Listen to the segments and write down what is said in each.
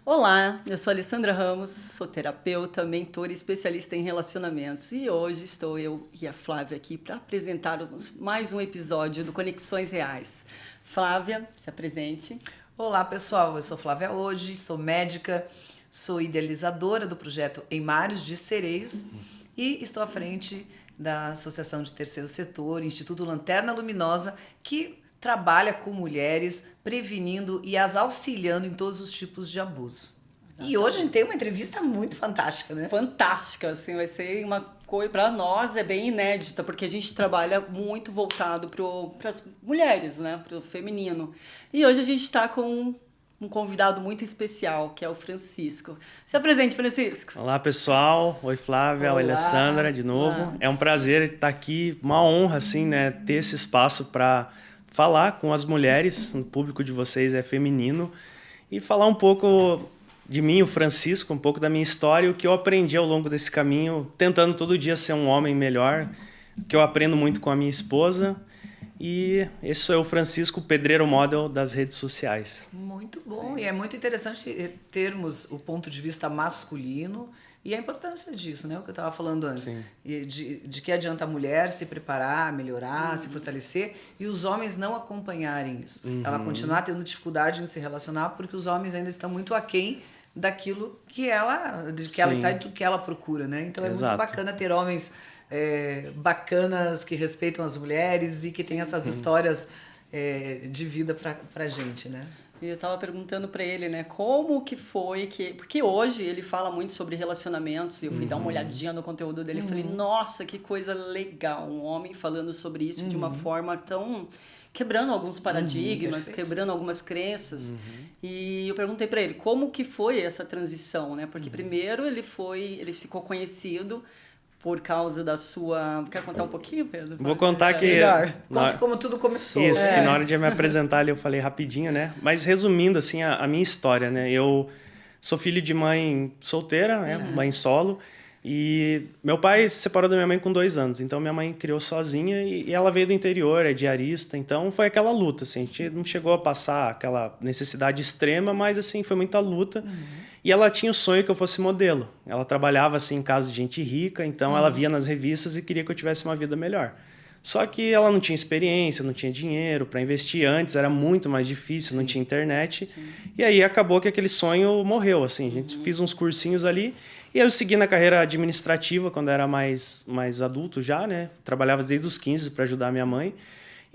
Olá, eu sou Alessandra Ramos, sou terapeuta, mentora e especialista em relacionamentos. E hoje estou eu e a Flávia aqui para apresentarmos mais um episódio do Conexões Reais. Flávia, se apresente. Olá, pessoal. Eu sou Flávia Hoje, sou médica, sou idealizadora do projeto Em Mares de Sereios e estou à frente da Associação de Terceiro Setor, Instituto Lanterna Luminosa, que trabalha com mulheres, prevenindo e as auxiliando em todos os tipos de abuso. E hoje a gente tem uma entrevista muito fantástica, né? Fantástica, assim, vai ser uma coisa, para nós é bem inédita, porque a gente trabalha muito voltado para as mulheres, né, para o feminino. E hoje a gente está com um convidado muito especial, que é o Francisco. Se apresente, Francisco. Olá, pessoal. Oi, Flávia. Oi, Alessandra, de novo. Olá. É um prazer estar aqui, uma honra, assim, né, ter esse espaço para falar com as mulheres, o público de vocês é feminino, e falar um pouco de mim, o Francisco, um pouco da minha história e o que eu aprendi ao longo desse caminho, tentando todo dia ser um homem melhor, que eu aprendo muito com a minha esposa. E esse sou eu, o Francisco, pedreiro model das redes sociais. Muito bom. Sim. E é muito interessante termos o ponto de vista masculino e a importância disso, né? O que eu estava falando antes. Sim. E de que adianta a mulher se preparar, melhorar, se fortalecer e os homens não acompanharem isso. Ela continuar tendo dificuldade em se relacionar porque os homens ainda estão muito aquém daquilo que ela está e do que ela procura, né? Então é muito Exato. bacana ter homens bacanas que respeitam as mulheres e que têm essas histórias de vida pra gente, né? E eu estava perguntando para ele, né, como que foi que... Porque hoje ele fala muito sobre relacionamentos, e eu fui dar uma olhadinha no conteúdo dele e falei, nossa, que coisa legal, um homem falando sobre isso de uma forma tão... quebrando alguns paradigmas, perfeito. quebrando algumas crenças. E eu perguntei para ele, como que foi essa transição, né? Porque primeiro ele ficou conhecido por causa da sua... Quer contar um pouquinho, Pedro? Vou contar que... Melhor. Conta como tudo começou. Isso, que na hora de me apresentar ali eu falei rapidinho, né? Mas resumindo, assim, a minha história, né? Eu sou filho de mãe solteira, né? Mãe solo. E meu pai se separou da minha mãe com 2 anos. Então minha mãe criou sozinha e ela veio do interior, é diarista. Então foi aquela luta, assim. A gente não chegou a passar aquela necessidade extrema, mas, assim, foi muita luta. E ela tinha o sonho que eu fosse modelo. Ela trabalhava, assim, em casa de gente rica. Então ela via nas revistas e queria que eu tivesse uma vida melhor. Só que ela não tinha experiência, não tinha dinheiro para investir. Antes era muito mais difícil, não tinha internet. E aí acabou que aquele sonho morreu, assim. A gente fez uns cursinhos ali. E aí eu segui na carreira administrativa quando era mais adulto já, né? Trabalhava desde os 15 para ajudar a minha mãe.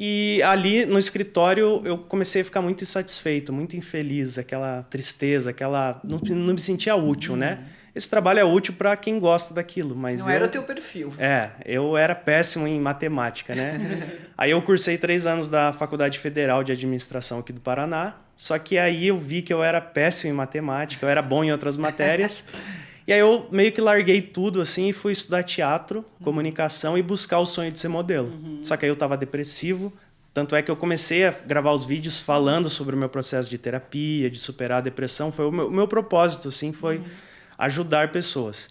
E ali no escritório eu comecei a ficar muito insatisfeito, muito infeliz, aquela tristeza, não me sentia útil, né? Esse trabalho é útil para quem gosta daquilo, mas Não era o teu perfil. eu era péssimo em matemática, né? Aí eu cursei 3 anos da Faculdade Federal de Administração aqui do Paraná, só que aí eu vi que eu era péssimo em matemática, eu era bom em outras matérias. E aí eu meio que larguei tudo assim e fui estudar teatro, comunicação e buscar o sonho de ser modelo. Só que aí eu estava depressivo, tanto é que eu comecei a gravar os vídeos falando sobre o meu processo de terapia, de superar a depressão. Foi o meu propósito, assim, foi ajudar pessoas.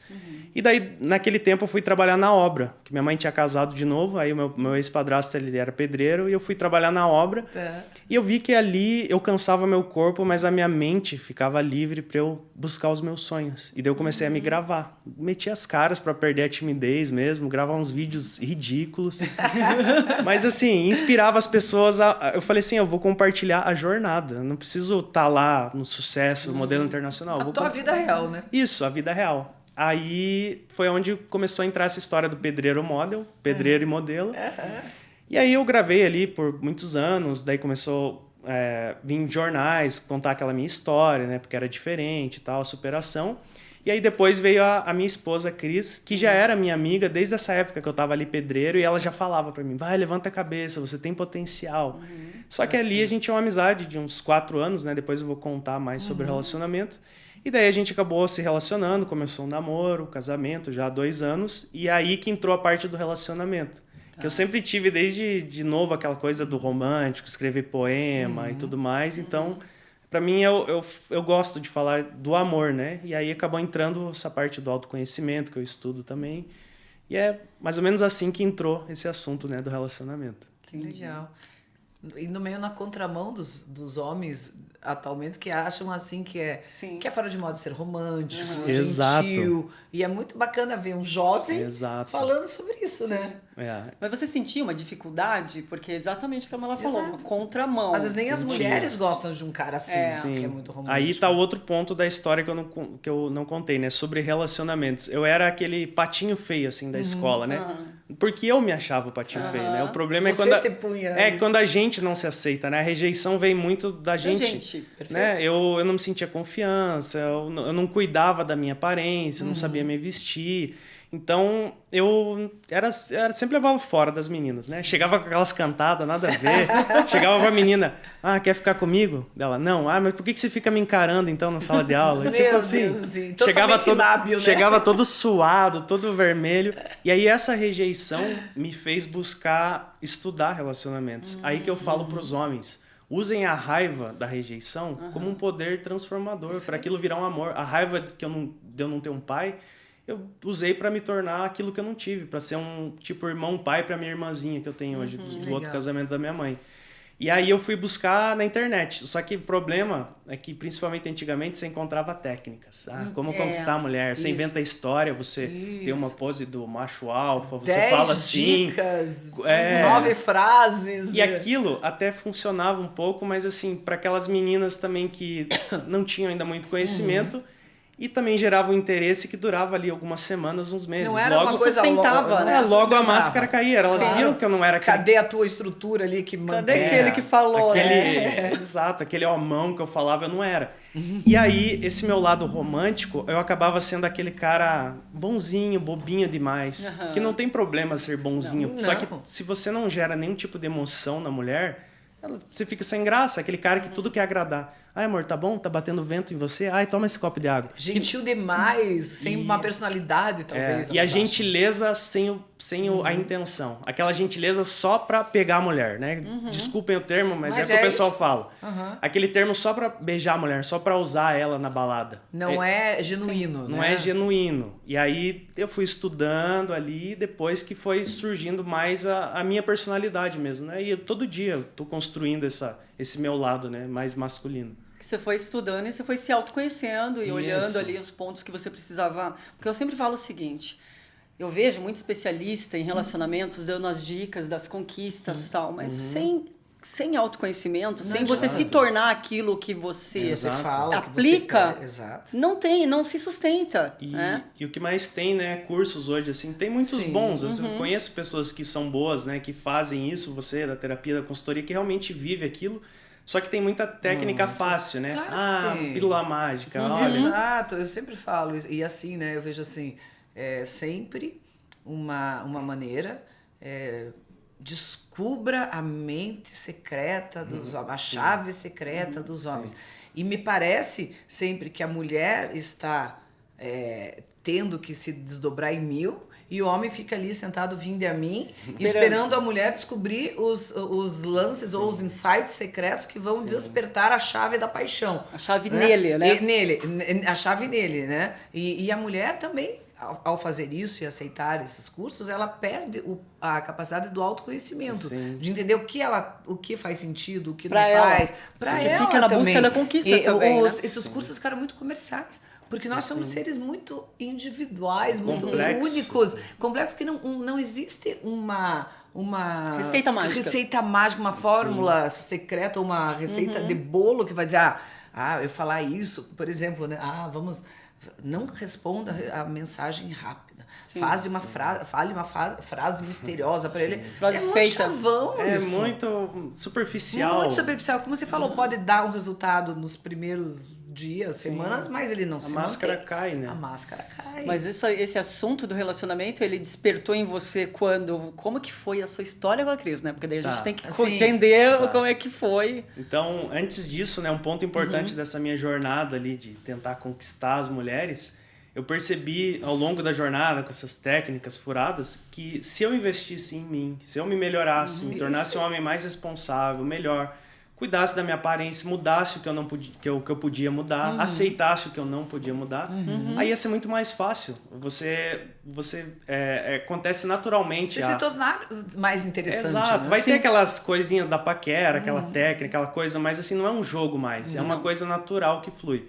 E daí, naquele tempo, eu fui trabalhar na obra, que minha mãe tinha casado de novo, aí o meu ex-padrasto, ele era pedreiro, e eu fui trabalhar na obra. E eu vi que ali eu cansava meu corpo, mas a minha mente ficava livre para eu buscar os meus sonhos. E daí eu comecei a me gravar. Meti as caras para perder a timidez mesmo, gravar uns vídeos ridículos. Mas assim, inspirava as pessoas eu falei assim, eu vou compartilhar a jornada. Eu não preciso estar lá no sucesso, modelo internacional. A tua vida real, né? Isso, a vida real. Aí foi onde começou a entrar essa história do pedreiro model, pedreiro e modelo. E aí eu gravei ali por muitos anos, daí começou a vir em jornais, contar aquela minha história, né? Porque era diferente e tal, superação. E aí depois veio a minha esposa, Cris, que já era minha amiga desde essa época que eu tava ali pedreiro, e ela já falava pra mim, vai, levanta a cabeça, você tem potencial. Só que ali a gente tinha uma amizade de uns 4 anos, né? Depois eu vou contar mais sobre o relacionamento. E daí a gente acabou se relacionando, começou um namoro, casamento, já há 2 anos, e aí que entrou a parte do relacionamento. Que eu sempre tive desde de novo aquela coisa do romântico, escrever poema e tudo mais, então... Para mim, eu gosto de falar do amor, né? E aí acabou entrando essa parte do autoconhecimento, que eu estudo também. E é mais ou menos assim que entrou esse assunto, né, do relacionamento. Que legal. E no meio, na contramão dos homens, atualmente que acham assim que é fora de moda ser romântico, Uhum. Exato. gentil. E é muito bacana ver um jovem Exato. falando sobre isso, né? Mas você sentia uma dificuldade? Porque é exatamente como ela falou, Exato. uma contramão. Às vezes nem as mulheres gostam de um cara assim, Sim. que é muito romântico. Aí tá o outro ponto da história que eu não contei, né? Sobre relacionamentos. Eu era aquele patinho feio, assim, da escola, né? Porque eu me achava o patinho feio, né? O problema é Você quando... se punha quando a gente não se aceita, né? A rejeição vem muito da gente. Né? Eu não me sentia confiança, eu não cuidava da minha aparência, eu não sabia me vestir. Então, eu sempre levava fora das meninas, né? Chegava com aquelas cantadas, nada a ver. Chegava pra menina, quer ficar comigo? Dela, não. Mas por que você fica me encarando, então, na sala de aula? Meu Tipo assim, Deus, sim. Chegava todo suado, todo vermelho. E aí, essa rejeição me fez buscar estudar relacionamentos. Aí que eu falo pros homens, usem a raiva da rejeição como um poder transformador, para aquilo virar um amor. A raiva de eu não ter um pai... eu usei para me tornar aquilo que eu não tive, para ser um tipo irmão-pai para minha irmãzinha que eu tenho hoje, do outro casamento da minha mãe. E aí eu fui buscar na internet. Só que o problema é que, principalmente antigamente, você encontrava técnicas. Como conquistar a mulher. Você inventa história, você tem uma pose do macho alfa, você 10 fala assim. dicas, 9 frases. E aquilo até funcionava um pouco, mas assim, para aquelas meninas também que não tinham ainda muito conhecimento... E também gerava um interesse que durava ali algumas semanas, uns meses. Não era logo uma coisa sustentava. Logo a máscara caía. Elas viram que eu não era aquele... Cadê a tua estrutura ali que mantém? Cadê aquele que falou, Exato, aquele homão que eu falava, eu não era. E aí, esse meu lado romântico, eu acabava sendo aquele cara bonzinho, bobinho demais. Que não tem problema ser bonzinho. Não. Só que se você não gera nenhum tipo de emoção na mulher... você fica sem graça, aquele cara que tudo quer agradar. Ai, amor, tá bom? Tá batendo vento em você? Ai, toma esse copo de água. Gentil demais, sem uma personalidade, talvez. E a gentileza sem a intenção. Aquela gentileza só pra pegar a mulher, né? Desculpem o termo, mas é o que o pessoal fala. Aquele termo só pra beijar a mulher, só pra usar ela na balada. Não é genuíno, Não é genuíno. E aí eu fui estudando ali, depois que foi surgindo mais a minha personalidade mesmo, né? E todo dia eu tô construindo esse meu lado, né? Mais masculino. Você foi estudando e você foi se autoconhecendo e olhando ali os pontos que você precisava... Porque eu sempre falo o seguinte, eu vejo muito especialista em relacionamentos dando as dicas das conquistas e tal, mas sem autoconhecimento, sem você se tornar aquilo que você aplica, não se sustenta. E o que mais tem, né? Cursos hoje, assim, tem muitos bons. Eu conheço pessoas que são boas, né? Que fazem isso, você, da terapia, da consultoria, que realmente vive aquilo. Só que tem muita técnica fácil, né? Claro pílula mágica, olha. Exato, eu sempre falo isso. E assim, né? Eu vejo assim, sempre uma maneira... descubra a mente secreta dos homens, a chave secreta dos homens. E me parece sempre que a mulher está tendo que se desdobrar em 1000 e o homem fica ali sentado, vinde a mim, esperando a mulher descobrir os lances ou os insights secretos que vão despertar a chave da paixão. A chave nele, né? A chave nele, né? E a mulher também, ao fazer isso e aceitar esses cursos, ela perde a capacidade do autoconhecimento, de entender o que faz sentido, o que não faz. Para ela fica na também. busca da conquista também, né? Esses cursos ficaram muito comerciais. Porque nós somos seres muito individuais, muito únicos, complexos, que não existe uma receita mágica, uma fórmula secreta, uma receita de bolo que vai dizer, eu falar isso, por exemplo, né? Não responda a mensagem rápida. Fale uma frase misteriosa para ele. Frase muito feita. Chavão isso. Muito superficial. Muito superficial. Como você falou, pode dar um resultado nos primeiros dias, semanas, mas ele não se mantém. A máscara cai, né? A máscara cai. Mas esse assunto do relacionamento, ele despertou em você quando... Como que foi a sua história com a Cris, né? Porque daí a gente tem que entender como é que foi. Então, antes disso, né, um ponto importante dessa minha jornada ali de tentar conquistar as mulheres, eu percebi ao longo da jornada, com essas técnicas furadas, que se eu investisse em mim, se eu me melhorasse, me tornasse um homem mais responsável, melhor, cuidasse da minha aparência, mudasse o que eu não podia, que eu podia mudar, aceitasse o que eu não podia mudar, aí ia ser muito mais fácil. Acontece naturalmente. Se tornar mais interessante. Exato. Né? Vai ter aquelas coisinhas da paquera, aquela técnica, aquela coisa, mas assim, não é um jogo mais. É uma coisa natural que flui.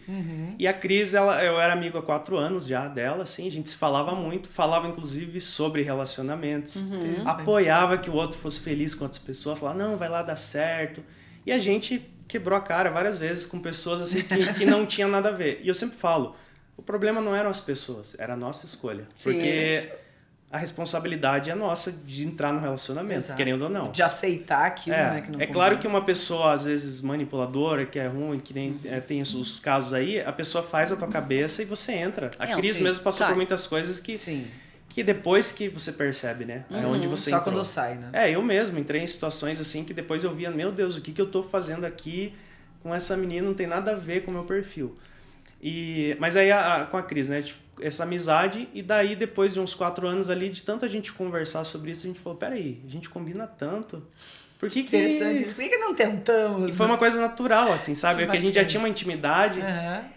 E a Cris, eu era amigo há 4 anos já dela, assim, a gente se falava muito, falava inclusive sobre relacionamentos, apoiava que o outro fosse feliz com outras pessoas, falava, não, vai lá dar certo. E a gente quebrou a cara várias vezes com pessoas assim que não tinha nada a ver. E eu sempre falo, o problema não eram as pessoas, era a nossa escolha. Sim. Porque a responsabilidade é nossa de entrar no relacionamento, Exato. querendo ou não. De aceitar aquilo, né? Que não claro que uma pessoa, às vezes, manipuladora, que é ruim, que nem tem os casos aí, a pessoa faz a tua cabeça e você entra. A Cris mesmo passou por muitas coisas que depois que você percebe, né? É onde você Só entrou. quando sai, né? Eu mesmo entrei em situações assim que depois eu via, meu Deus, o que eu tô fazendo aqui com essa menina não tem nada a ver com o meu perfil. Mas aí com a Cris, né? Essa amizade, e daí depois de uns 4 anos ali, de tanta gente conversar sobre isso, a gente falou, peraí, a gente combina tanto. Por que Interessante. Por que não tentamos? E foi uma coisa natural, assim, sabe? Porque a gente já tinha uma intimidade.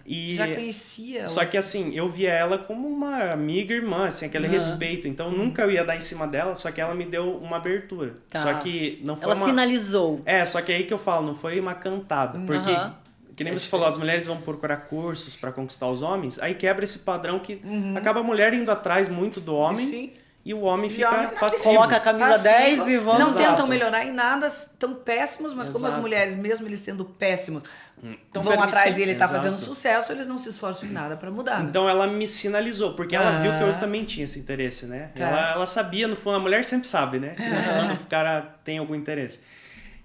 E já conhecia. Só que assim, eu via ela como uma amiga irmã, assim, aquele respeito. Então nunca eu ia dar em cima dela, só que ela me deu uma abertura. Tá. Só que não foi ela sinalizou. só que aí que eu falo, não foi uma cantada. Porque, que nem você falou, as mulheres vão procurar cursos pra conquistar os homens, aí quebra esse padrão que acaba a mulher indo atrás muito do homem. Sim. E o homem fica passivo. Coloca a camisa 10 e vamos. Não tentam melhorar em nada, tão péssimos, mas como as Exato. mulheres, mesmo eles sendo péssimos, vão atrás e ele tá fazendo sucesso, eles não se esforçam em nada pra mudar. Então ela me sinalizou, porque ela viu que eu também tinha esse interesse, né? Ela sabia, no fundo, a mulher sempre sabe, né? Quando o cara tem algum interesse.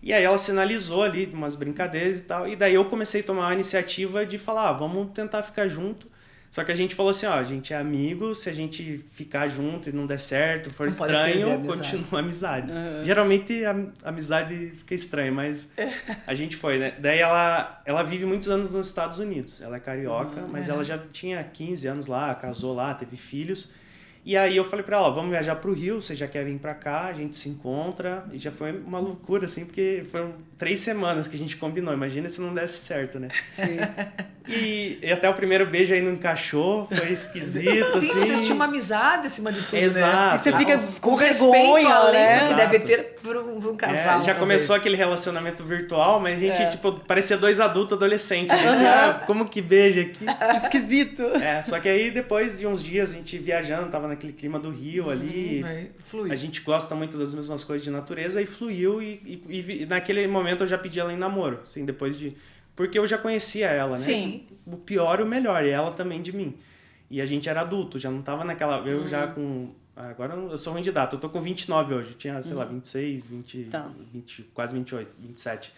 E aí ela sinalizou ali umas brincadeiras e tal, e daí eu comecei a tomar a iniciativa de falar, vamos tentar ficar junto. Só que a gente falou assim, a gente é amigo, se a gente ficar junto e não der certo, for estranho, continua a amizade. Geralmente a amizade fica estranha, mas a gente foi, né? Daí ela vive muitos anos nos Estados Unidos. Ela é carioca, mas ela já tinha 15 anos lá, casou lá, teve filhos. E aí eu falei pra ela, vamos viajar pro Rio, você já quer vir pra cá, a gente se encontra. E já foi uma loucura, assim, porque foram 3 semanas que a gente combinou. Imagina se não desse certo, né? Sim. E até o primeiro beijo aí não encaixou, foi esquisito, Sim, assim. vocês tinham uma amizade acima de tudo, Exato. E você fica com respeito vergonha, além né? que deve ter por um casal. Já começou aquele relacionamento virtual, mas a gente, tipo, parecia 2 adultos adolescentes. Assim, como que beija aqui? Esquisito. Só que aí depois de uns dias a gente viajando, tava naquele clima do Rio ali. Flui. A gente gosta muito das mesmas coisas de natureza e fluiu. E naquele momento eu já pedi ela em namoro, assim, depois de... Porque eu já conhecia ela, né? Sim. O pior e o melhor, e ela também de mim. E a gente era adulto, já não tava naquela... Eu já com... Agora eu sou ruim de data, eu tô com 29 hoje. Eu tinha, sei lá, 26, 20, 20, quase 28, 27.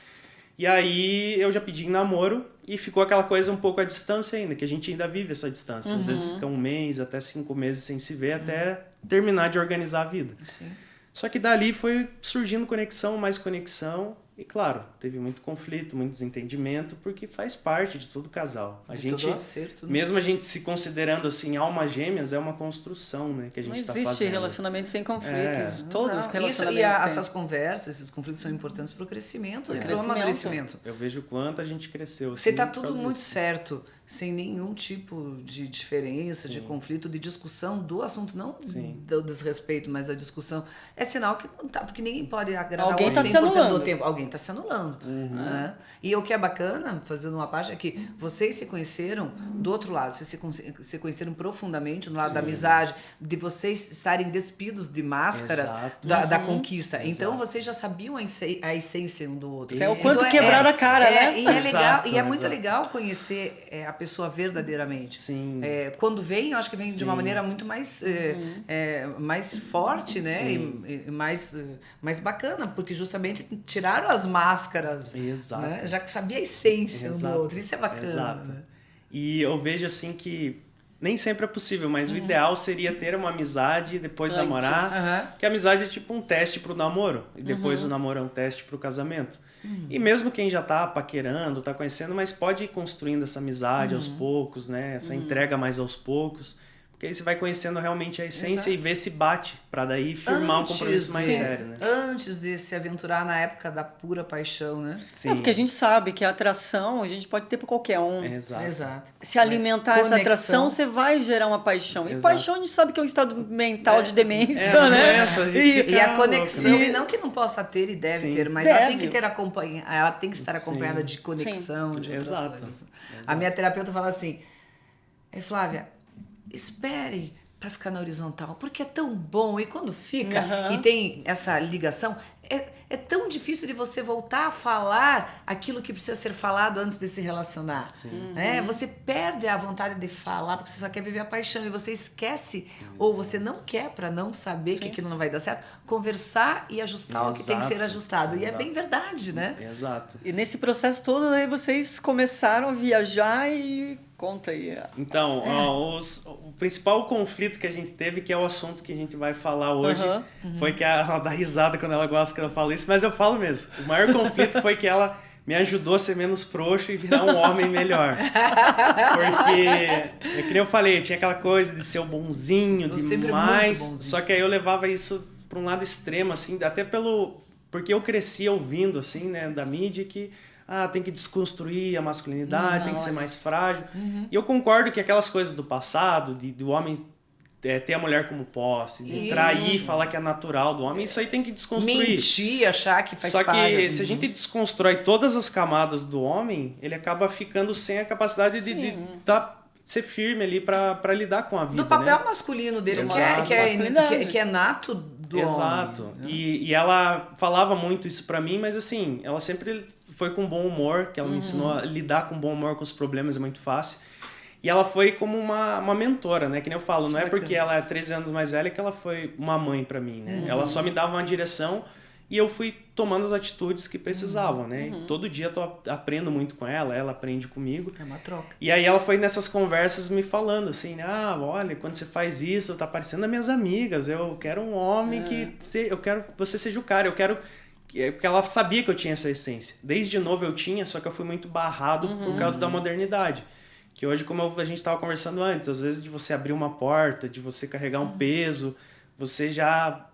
E aí eu já pedi em namoro e ficou aquela coisa um pouco à distância ainda, que a gente ainda vive essa distância. Às vezes fica 1 mês, até 5 meses sem se ver, até terminar de organizar a vida. Sim. Só que dali foi surgindo conexão, mais conexão. E claro, teve muito conflito, muito desentendimento, porque faz parte de todo casal. A gente, todo acerto, né? mesmo a gente se considerando assim almas gêmeas, é uma construção, né, que a gente está fazendo. Não existe relacionamento sem conflitos. Todos os relacionamentos essas conversas, esses conflitos são importantes para o crescimento e para o amadurecimento. Eu vejo o quanto a gente cresceu. Você está tudo muito certo, sem nenhum tipo de diferença, de conflito, de discussão do assunto, não do desrespeito, mas da discussão. É sinal que não tá, porque ninguém pode agradar alguém o outro 100% do tempo. Alguém está se anulando. Né? E o que é bacana, fazendo uma parte, é que vocês se conheceram do outro lado, vocês se conheceram profundamente no lado da amizade, de vocês estarem despidos de máscaras da conquista. Exato. Então vocês já sabiam a essência um do outro. Até o quanto quebraram a cara, né? E é legal, e é muito legal conhecer a pessoa verdadeiramente. Sim. Quando vem, eu acho que vem de uma maneira muito mais, mais forte, né? E mais bacana, porque justamente tiraram as máscaras. Exato. Né? Já que sabia a essência um do outro. Isso é bacana. Exato. Né? E eu vejo assim que nem sempre é possível, mas o ideal seria ter uma amizade e depois namorar. Porque a amizade é tipo um teste pro namoro. E depois o namoro é um teste pro casamento. E mesmo quem já tá paquerando, tá conhecendo, mas pode ir construindo essa amizade aos poucos, né? Essa entrega mais aos poucos. Porque aí você vai conhecendo realmente a essência Exato. e ver se bate, pra daí firmar um compromisso mais sério, né? Antes de se aventurar na época da pura paixão, né? Sim. É porque a gente sabe que a atração a gente pode ter por qualquer um. Exato. Exato. Se alimentar Mas essa atração, conexão- você vai gerar uma paixão. E Exato. paixão a gente sabe que é um estado mental de demência, não né? é essa, a gente E- fica E a louco, conexão, né? e não que não possa ter e deve Sim. ter, mas ela tem Deve. que ter ela tem que estar acompanhada Sim. de conexão, de outras Exato. coisas. A minha terapeuta fala assim, Flávia, espere para ficar na horizontal, porque é tão bom, e quando fica e tem essa ligação, é tão difícil de você voltar a falar aquilo que precisa ser falado antes de se relacionar. Né? Você perde a vontade de falar porque você só quer viver a paixão e você esquece, ou você não quer, para não saber que aquilo não vai dar certo, conversar e ajustar o que tem que ser Exato. ajustado. E é Exato. bem verdade, né? Exato. E nesse processo todo, aí vocês começaram a viajar e conta aí. Então, ó, o principal conflito que a gente teve, que é o assunto que a gente vai falar hoje, Aham. foi que ela dá risada quando ela gosta que eu falo isso, mas eu falo mesmo. O maior conflito foi que ela me ajudou a ser menos frouxo e virar um homem melhor. Porque, é que nem eu falei, tinha aquela coisa de ser o bonzinho Eu sempre demais, muito bonzinho. só que aí eu levava isso para um lado extremo, assim, até porque eu cresci ouvindo, assim, né, da mídia que tem que desconstruir a masculinidade, tem que ser mais frágil. E eu concordo que aquelas coisas do passado, do homem ter a mulher como posse, de Isso. trair, falar que é natural do homem, isso aí tem que desconstruir. Mentir, achar que faz Só parte. que se a gente desconstrói todas as camadas do homem, ele acaba ficando sem a capacidade de ser firme ali pra lidar com a vida. Do papel né? masculino dele, Exato. Masculinidade. que é nato do Exato. homem. E ela falava muito isso pra mim, mas assim, ela sempre foi com bom humor, que ela me ensinou a lidar com bom humor com os problemas, é muito fácil. E ela foi como uma mentora, né? Que nem eu falo, não é porque ela é 13 anos mais velha que ela foi uma mãe pra mim, né? Ela só me dava uma direção e eu fui tomando as atitudes que precisavam, né? E todo dia eu aprendo muito com ela aprende comigo. É uma troca. E aí ela foi nessas conversas me falando assim, né? Olha, quando você faz isso, tá parecendo as minhas amigas, eu quero um homem eu quero que você seja o cara, eu quero... Porque ela sabia que eu tinha essa essência. Desde novo eu tinha, só que eu fui muito barrado por causa da modernidade. Que hoje, como a gente estava conversando antes, às vezes de você abrir uma porta, de você carregar um peso, você já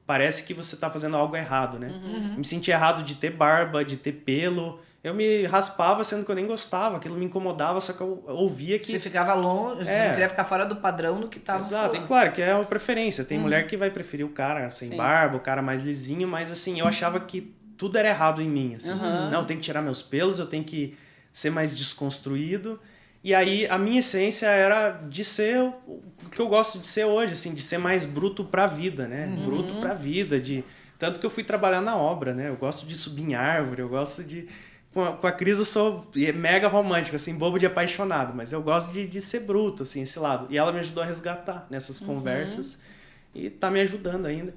parece que você está fazendo algo errado, né? Me senti errado de ter barba, de ter pelo. Eu me raspava sendo que eu nem gostava, aquilo me incomodava, só que eu ouvia que... Você ficava longe, você não queria ficar fora do padrão do que estava Exato, falando. e claro que é uma preferência. Tem mulher que vai preferir o cara sem barba, o cara mais lisinho, mas assim, eu achava que tudo era errado em mim. Assim. Não, eu tenho que tirar meus pelos, eu tenho que ser mais desconstruído. E aí a minha essência era de ser o que eu gosto de ser hoje, assim, de ser mais bruto pra vida, né? Bruto pra vida. Tanto que eu fui trabalhar na obra, né? Eu gosto de subir em árvore, eu gosto de... Com a Cris eu sou mega romântico, assim, bobo de apaixonado, mas eu gosto de ser bruto, assim, esse lado. E ela me ajudou a resgatar nessas conversas e tá me ajudando ainda.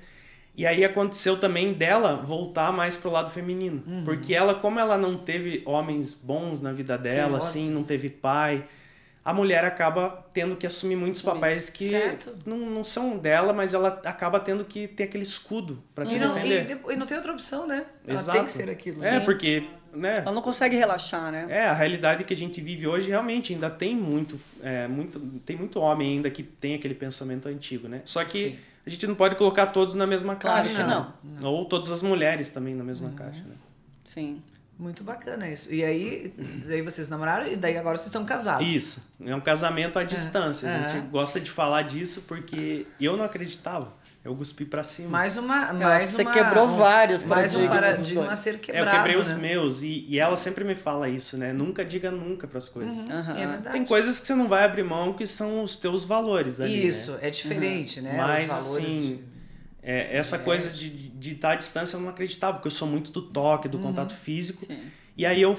E aí aconteceu também dela voltar mais pro lado feminino. Porque ela, como ela não teve homens bons na vida dela, assim, não teve pai, a mulher acaba tendo que assumir muitos papéis que não são dela, mas ela acaba tendo que ter aquele escudo para se defender. E não tem outra opção, né? Ela Exato. tem que ser aquilo. Porque... Né? Ela não consegue relaxar, né? A realidade que a gente vive hoje realmente ainda tem tem muito homem ainda que tem aquele pensamento antigo, né? Só que a gente não pode colocar todos na mesma caixa, Claro né? Ou todas as mulheres também na mesma caixa, né? Sim. Muito bacana isso. E aí, daí vocês namoraram e daí agora vocês estão casados. Isso. É um casamento à distância. A gente gosta de falar disso porque eu não acreditava. Eu cuspi pra cima. Você quebrou vários mais um paradigmas. paradigma a ser quebrado. Eu quebrei os né? meus. E ela sempre me fala isso, né? Nunca diga nunca pras coisas. É verdade. Tem coisas que você não vai abrir mão que são os teus valores ali, Isso, né? é diferente, né? Mas, Os valores assim, essa coisa de estar à distância eu não acreditava, porque eu sou muito do toque, do contato físico. Sim. E aí eu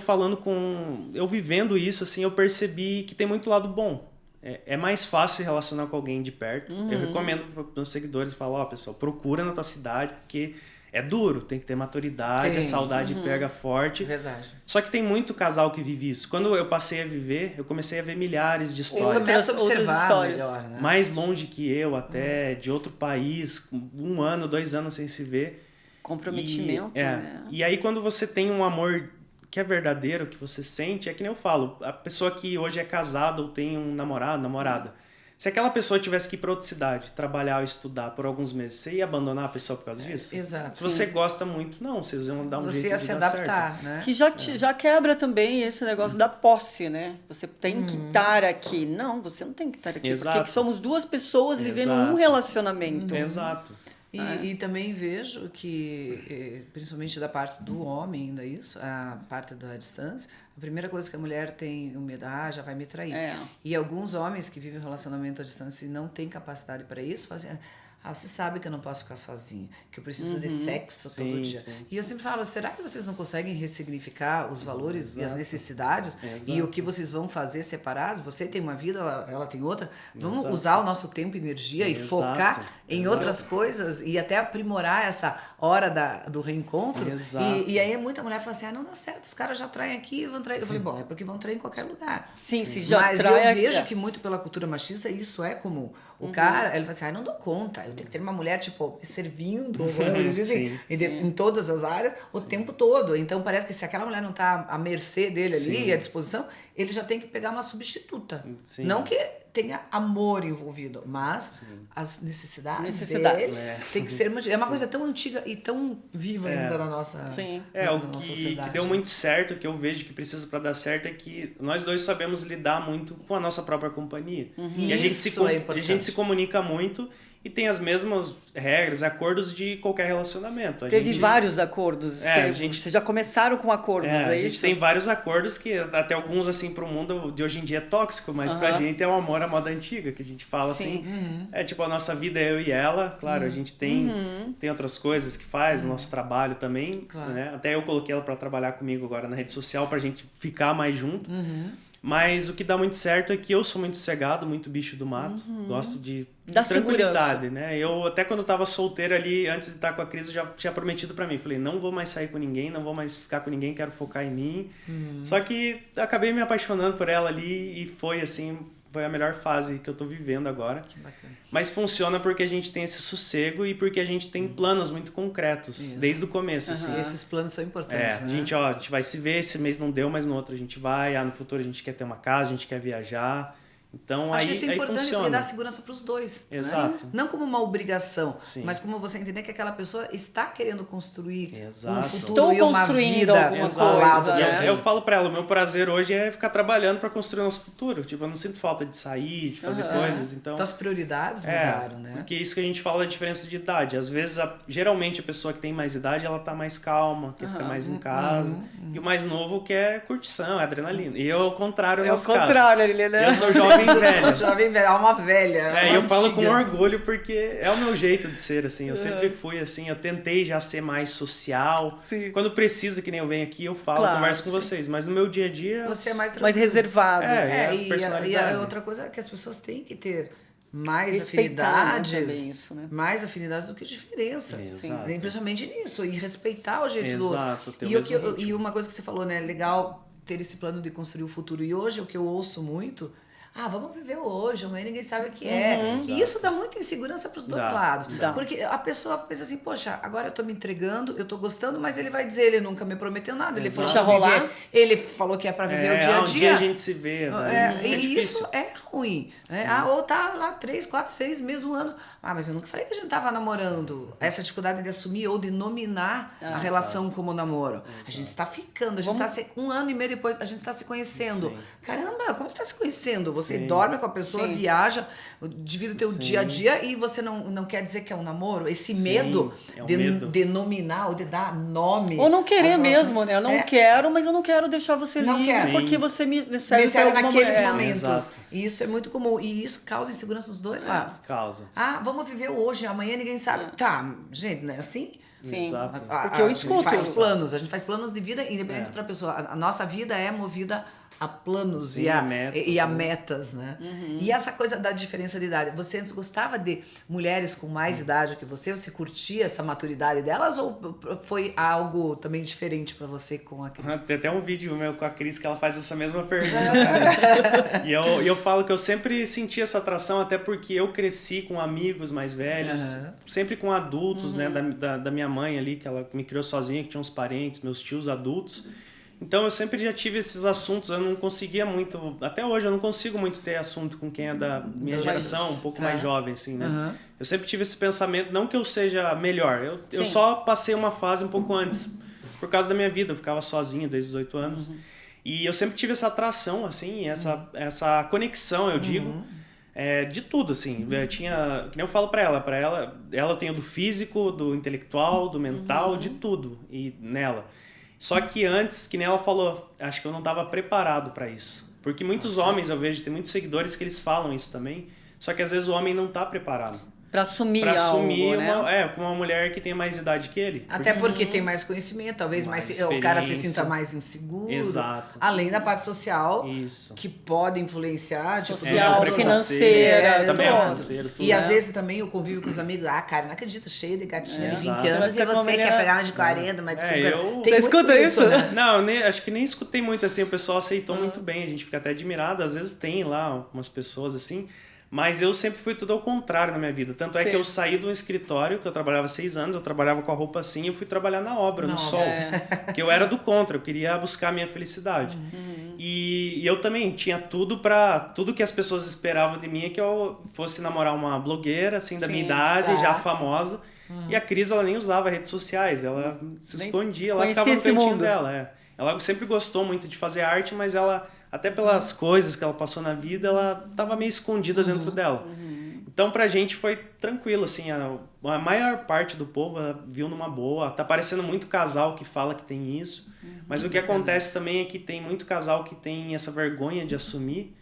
vivendo isso, assim, eu percebi que tem muito lado bom. É mais fácil se relacionar com alguém de perto. Eu recomendo para os meus seguidores, falo, pessoal, procura na tua cidade, porque é duro, tem que ter maturidade, a saudade pega forte. Verdade. Só que tem muito casal que vive isso. Quando eu passei a viver, eu comecei a ver milhares de Eu histórias. começo a Outras observar histórias. melhor, né? Mais longe que eu, até de outro país, 1 ano, 2 anos sem se ver. Comprometimento, né? E aí quando você tem um amor que é verdadeiro, que você sente, é que nem eu falo, a pessoa que hoje é casada ou tem um namorado, namorada, Se aquela pessoa tivesse que ir para outra cidade, trabalhar ou estudar por alguns meses, você ia abandonar a pessoa por causa disso? Exato. Se você gosta muito, não, vocês iam dar um Você jeito ia de se dar adaptar, certo. né? Que já quebra também esse negócio da posse, né? Você tem que estar aqui. Não, você não tem que estar aqui. Exato. Porque somos duas pessoas vivendo Exato. um relacionamento. Exato. E também vejo que, principalmente da parte do homem, ainda isso, a parte da distância, a primeira coisa que a mulher tem o medo, já vai me trair. E alguns homens que vivem um relacionamento à distância e não têm capacidade para isso, fazem, você sabe que eu não posso ficar sozinho, que eu preciso de sexo todo dia. Sim. E eu sempre falo, será que vocês não conseguem ressignificar os valores e as necessidades e o que vocês vão fazer separados? Você tem uma vida, ela tem outra. Vamos usar o nosso tempo e energia e focar em outras coisas e até aprimorar essa hora do reencontro. E aí muita mulher fala assim, não dá certo, os caras já traem aqui, vão trair. Eu falei, bom, é porque vão trair em qualquer lugar. Sim, se já Mas trai eu vejo que muito pela cultura machista isso é comum. O cara, ele fala assim, não dou conta, eu tenho que ter uma mulher, tipo, me servindo, eles dizem, em todas as áreas, o tempo todo. Então parece que se aquela mulher não tá à mercê dele ali, à disposição, ele já tem que pegar uma substituta. Não que tenha amor envolvido, mas as necessidades dele tem que ser é uma coisa tão antiga e tão viva ainda na nossa o que deu muito certo, que eu vejo que precisa para dar certo é que nós dois sabemos lidar muito com a nossa própria companhia. E a gente se comunica muito e tem as mesmas regras, acordos de qualquer relacionamento. Teve vários acordos. Vocês já começaram com acordos, a isso? gente tem vários acordos que até alguns, assim, pro mundo de hoje em dia é tóxico, mas pra gente é um amor à moda antiga, que a gente fala assim. É tipo, a nossa vida é eu e ela, claro, a gente tem outras coisas que faz, nosso trabalho também, né? Até eu coloquei ela pra trabalhar comigo agora na rede social pra gente ficar mais junto. Mas o que dá muito certo é que eu sou muito sossegado, muito bicho do mato. Gosto de tranquilidade, né? Eu, até quando eu tava solteiro ali, antes de estar com a Cris, eu já tinha prometido pra mim. Falei, não vou mais sair com ninguém, não vou mais ficar com ninguém, quero focar em mim. Só que acabei me apaixonando por ela ali e foi assim... Foi a melhor fase que eu tô vivendo agora. Que bacana. Mas funciona porque a gente tem esse sossego e porque a gente tem planos muito concretos, desde o começo. Assim. E esses planos são importantes, né? A gente vai se ver, esse mês não deu, mas no outro a gente vai. No futuro a gente quer ter uma casa, a gente quer viajar. Então, acho que isso é importante funciona. Porque dá segurança para os dois. Exato. Né? Não como uma obrigação, mas como você entender que aquela pessoa está querendo construir um futuro e uma vida alguma coisa. Eu falo para ela, o meu prazer hoje é ficar trabalhando para construir o nosso futuro. Tipo, eu não sinto falta de sair, de fazer coisas. Então as prioridades mudaram, né? Porque isso que a gente fala é a diferença de idade. Às vezes, geralmente, a pessoa que tem mais idade, ela tá mais calma, quer ficar mais em casa. E o mais novo quer curtição, adrenalina. E eu, ao contrário, é o contrário, né? Eu sou jovem velho. Jovem velho, alma velha. Eu falo com orgulho porque é o meu jeito de ser, assim. Eu sempre fui assim, eu tentei já ser mais social. Sim. Quando precisa, que nem eu venho aqui, eu falo, converso com vocês. Mas no meu dia a dia... Você é mais tranquilo. Mais reservado. Personalidade. E a outra coisa é que as pessoas têm que ter mais afinidades, isso, né? mais afinidades do que diferença. Principalmente nisso. E respeitar o jeito do outro. E uma coisa que você falou, né? Legal ter esse plano de construir o futuro. E hoje o que eu ouço muito... vamos viver hoje, amanhã ninguém sabe o que é. E isso dá muita insegurança para os dois lados. Porque a pessoa pensa assim, poxa, agora eu tô me entregando, eu tô gostando, mas ele vai dizer, ele nunca me prometeu nada. Ele falou viver, ele falou que é para viver o dia a dia. Um dia a gente se vê. E isso é ruim. Né? Ou tá lá 3, 4, 6 meses, um ano. Mas eu nunca falei que a gente tava namorando. Essa dificuldade de assumir ou de nominar a relação como namoro. A gente está ficando, a gente está um ano e meio depois, a gente está se conhecendo. Caramba, como você está se conhecendo? Você dorme com a pessoa, viaja, divide o teu dia a dia e você não quer dizer que é um namoro? Esse medo de nominar ou de dar nome. Ou não querer mesmo, né? Eu não quero, mas eu não quero deixar você livre porque você me serve naqueles momentos. E isso é muito comum. E isso causa insegurança dos dois lados. Causa. Vamos viver hoje, amanhã ninguém sabe. Tá, gente, não é assim? Sim, exato. Porque eu escuto. A gente faz planos de vida independente de outra pessoa. A nossa vida é movida a planos e a metas, né? E essa coisa da diferença de idade. Você antes gostava de mulheres com mais idade que você? Você curtia essa maturidade delas? Ou foi algo também diferente pra você com a Cris? Tem até um vídeo meu com a Cris que ela faz essa mesma pergunta. E eu falo que eu sempre senti essa atração, até porque eu cresci com amigos mais velhos, sempre com adultos, né? Da minha mãe ali, que ela me criou sozinha, que tinha uns parentes, meus tios adultos. Então eu sempre já tive esses assuntos, eu não conseguia muito, até hoje eu não consigo muito ter assunto com quem é da minha geração, um pouco mais jovem, assim, né? Eu sempre tive esse pensamento, não que eu seja melhor, eu só passei uma fase um pouco antes, por causa da minha vida, eu ficava sozinho desde os 18 anos. E eu sempre tive essa atração, assim, essa conexão, eu digo, de tudo, assim. Eu tinha, que nem eu falo pra ela eu tenho do físico, do intelectual, do mental, de tudo, e nela. Só que antes, que nem ela falou, acho que eu não estava preparado para isso. Porque muitos homens, eu vejo, tem muitos seguidores que eles falam isso também, só que às vezes o homem não está preparado. Pra assumir algo, né? Com uma mulher que tem mais idade que ele. Até porque tem mais conhecimento, talvez o cara se sinta mais inseguro. Exato. Além da parte social, Isso. que pode influenciar. Social, tipo, financeira. Também exato. financeiro. Tudo, E às vezes também o convívio com os amigos. Ah, cara, não acredito, cheio de gatinha de 20 anos Você e vai ficar você com quer uma pegar uma de 40, mais de 50. Você escuta isso? Né? Não, acho que nem escutei muito assim, o pessoal aceitou muito bem, a gente fica até admirado, às vezes tem lá umas pessoas assim, mas eu sempre fui tudo ao contrário na minha vida, tanto é que eu saí de um escritório, que eu trabalhava 6 anos, eu trabalhava com a roupa assim, eu fui trabalhar na obra, no sol, porque eu era do contra, eu queria buscar a minha felicidade. E eu também tinha tudo que as pessoas esperavam de mim, é que eu fosse namorar uma blogueira, assim, da minha idade, já famosa. E a Cris, ela nem usava redes sociais, ela se escondia, ela ficava no cantinho dela. Ela sempre gostou muito de fazer arte, mas ela, até pelas coisas que ela passou na vida, ela estava meio escondida dentro dela. Então pra gente foi tranquilo, assim, a maior parte do povo viu numa boa. Tá parecendo muito casal que fala que tem isso, mas o que acontece também é que tem muito casal que tem essa vergonha de assumir.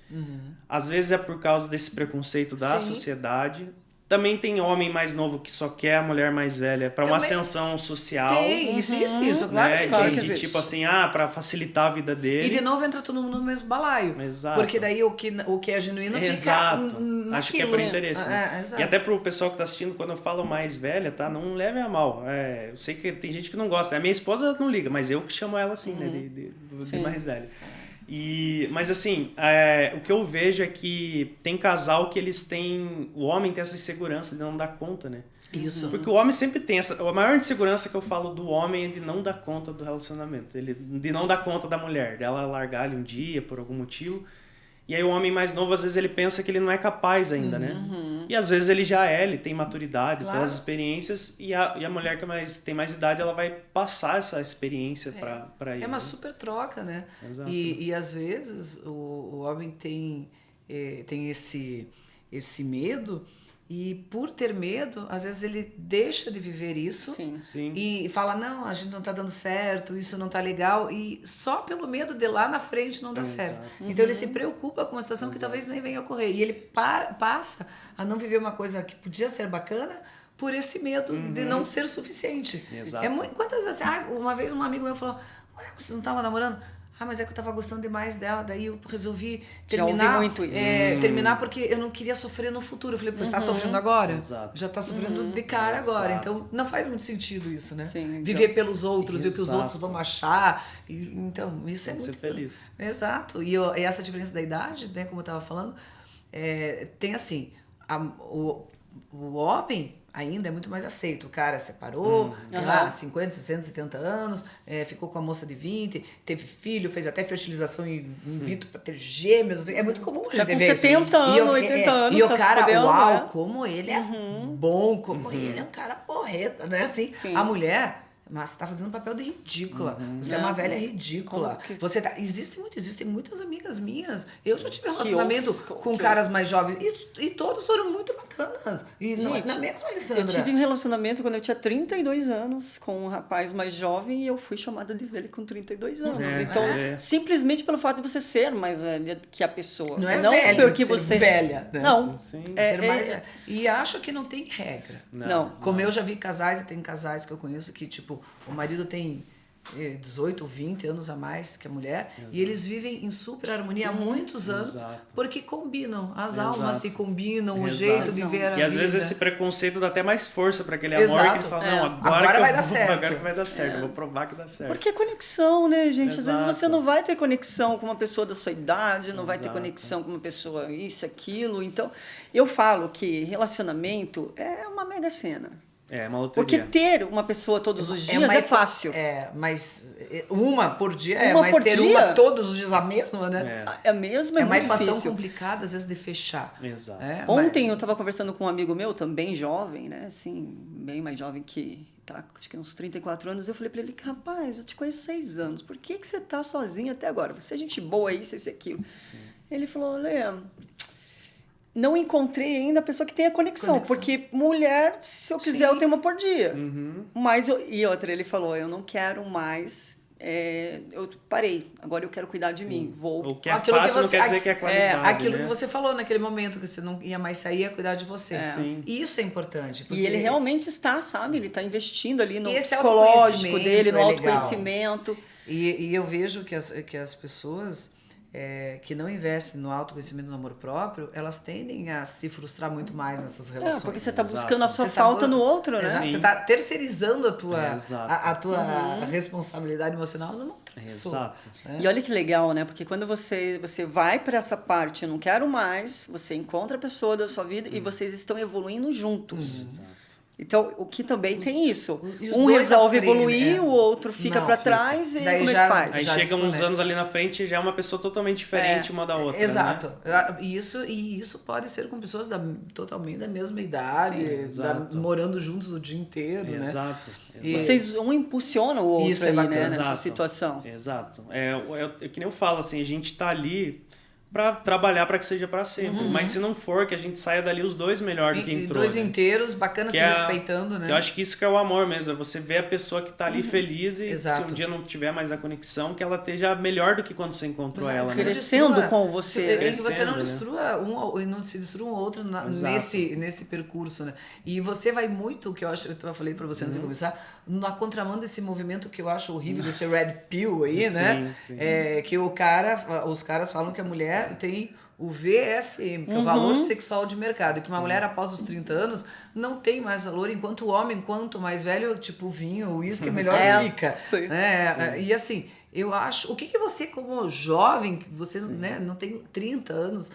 Às vezes é por causa desse preconceito da sociedade. Também tem homem mais novo que só quer a mulher mais velha para uma ascensão social. Tem, isso, claro né? que claro tem. que de tipo assim, para facilitar a vida dele. E de novo entra todo mundo no mesmo balaio. Exato. Porque daí o que é genuíno Exato. fica naquilo. Acho que é por interesse. Né? Exato. E até pro pessoal que tá assistindo, quando eu falo mais velha, tá? Não leve a mal. Eu sei que tem gente que não gosta. A minha esposa não liga, mas eu que chamo ela assim, né? De mais velha. Mas assim, o que eu vejo é que tem casal que eles têm... O homem tem essa insegurança de não dar conta, né? Isso. Porque o homem sempre tem essa... A maior insegurança que eu falo do homem é de não dar conta do relacionamento. De não dar conta da mulher. Dela largar ele um dia por algum motivo. E aí o homem mais novo, às vezes, ele pensa que ele não é capaz ainda, né? E às vezes ele já ele tem maturidade pelas experiências. E a mulher que tem mais idade, ela vai passar essa experiência para ele. É uma super troca, né? Exato. E às vezes o homem tem esse medo, e por ter medo, às vezes ele deixa de viver isso. Sim. E fala, não, a gente não tá dando certo, isso não tá legal, e só pelo medo de lá na frente não dar certo. Então ele se preocupa com uma situação que talvez nem venha a ocorrer, e ele passa a não viver uma coisa que podia ser bacana por esse medo de não ser suficiente. Exato. Quantas vezes, uma vez um amigo meu falou, ué, você não tava namorando? Mas é que eu tava gostando demais dela, daí eu resolvi terminar. Já ouvi muito isso. Terminar porque eu não queria sofrer no futuro. Eu falei, você tá sofrendo agora? Exato. Já tá sofrendo de cara agora. Então não faz muito sentido isso, né? Sim, viver pelos outros e o que os Exato. outros vão achar. Então, isso é Tem que muito... ser feliz. Exato. E essa diferença da idade, né, como eu tava falando, tem assim, o homem ainda é muito mais aceito. O cara separou, tem lá 50, 60, 70 anos, ficou com a moça de 20, teve filho, fez até fertilização in vitro para ter gêmeos. Assim, é muito comum a gente Já com ver 70 anos, 80 anos. E o cara, fodendo, uau, né? como ele é bom, como ele é um cara porreta, né? Assim, a mulher... Mas você tá fazendo um papel de ridícula. Você é uma velha ridícula. Existem muitas amigas minhas. Eu já tive um relacionamento com caras mais jovens. E todos foram muito bacanas. E Gente, na mesma, Alessandra. Eu tive um relacionamento quando eu tinha 32 anos com um rapaz mais jovem e eu fui chamada de velha com 32 anos. Então, simplesmente pelo fato de você ser mais velha que a pessoa. Não é velha, porque você velha. Né? Não. Sim. E acho que não tem regra. Não. Como eu já vi casais, e tem casais que eu conheço que, tipo, o marido tem 18 ou 20 anos a mais que a mulher, e eles vivem em super harmonia há muitos anos, porque combinam, as almas se combinam, o jeito de viver a vida. E às vezes esse preconceito dá até mais força para aquele amor, que eles falam, não, agora vai dar certo. Agora que vai dar certo, eu vou provar que dá certo. Porque é conexão, né, gente? Às vezes Exato. você não vai ter conexão com uma pessoa da sua idade, não vai ter conexão com uma pessoa isso, aquilo. Então, eu falo que relacionamento é uma mega cena. É uma Porque loteria. ter uma pessoa todos os dias é fácil. Mas uma por dia Uma mas por ter dia? uma todos os dias a mesma, né? É mesmo, é É uma muito equação difícil. complicada, às vezes, de fechar. Exato. Ontem eu estava conversando com um amigo meu, também jovem, né? Assim, bem mais jovem que tá, acho que uns 34 anos. Eu falei para ele, rapaz, eu te conheço 6 anos. Por que você tá sozinho até agora? Você é gente boa aí, isso e aquilo. Ele falou, Lê, não encontrei ainda a pessoa que tenha conexão. Porque mulher, se eu quiser, eu tenho uma por dia. Mas e outra, ele falou, eu não quero mais... eu parei, agora eu quero cuidar de mim. O que é fácil não quer dizer que é qualidade. Aquilo né? que você falou naquele momento, que você não ia mais sair, ia cuidar de você. Sim. E isso é importante. Porque E ele realmente está, sabe? Ele está investindo ali no esse psicológico dele, no autoconhecimento é legal. autoconhecimento. E eu vejo que as pessoas que não investem no autoconhecimento e no amor próprio, elas tendem a se frustrar muito mais nessas relações. Porque você está Exato. buscando a sua Você falta no outro, né? Exato. Sim. Você está terceirizando a tua, exato. a tua responsabilidade emocional numa outra pessoa. Exato. E olha que legal, né? Porque quando você vai para essa parte, eu não quero mais, você encontra a pessoa da sua vida e vocês estão evoluindo juntos. Exato. Então, o que também tem isso. E os Um dois resolve aprendem, evoluir, é. o outro fica Não, para fica. trás e Daí como é já- que faz? Aí Já chega uns desconecta. anos ali na frente e já é uma pessoa totalmente diferente uma da outra. Exato. Né? E isso pode ser com pessoas totalmente da mesma idade, exato. morando juntos o dia inteiro, né? Exato. E- Vocês um impulsiona o outro Isso é aí, bacana. né? Nessa Exato. situação. Exato. Que nem eu falo, assim, a gente tá ali pra trabalhar pra que seja pra sempre. Mas se não for, que a gente saia dali os dois melhor do que entrou. Dois né? inteiros, bacana Que se é- respeitando, né? Eu acho que isso que é o amor mesmo, é você ver a pessoa que tá ali feliz e Exato. se um dia não tiver mais a conexão, que ela esteja melhor do que quando você encontrou ela, Você né? Crescendo destrua- com você, E que você crescendo, não né? destrua e não se destrua um outro Exato. nesse percurso, né? E você vai muito, que eu falei pra você antes de começar, na contramão desse movimento que eu acho horrível, desse red pill aí, né? Sim. Que os caras falam que a mulher tem o VSM, que é o valor sexual de mercado, que uma mulher após os 30 anos não tem mais valor, enquanto o homem, quanto mais velho, tipo o vinho, o uísque, melhor fica. Sim. Né? E assim, eu acho, o que você como jovem, que você né, não tem 30 anos,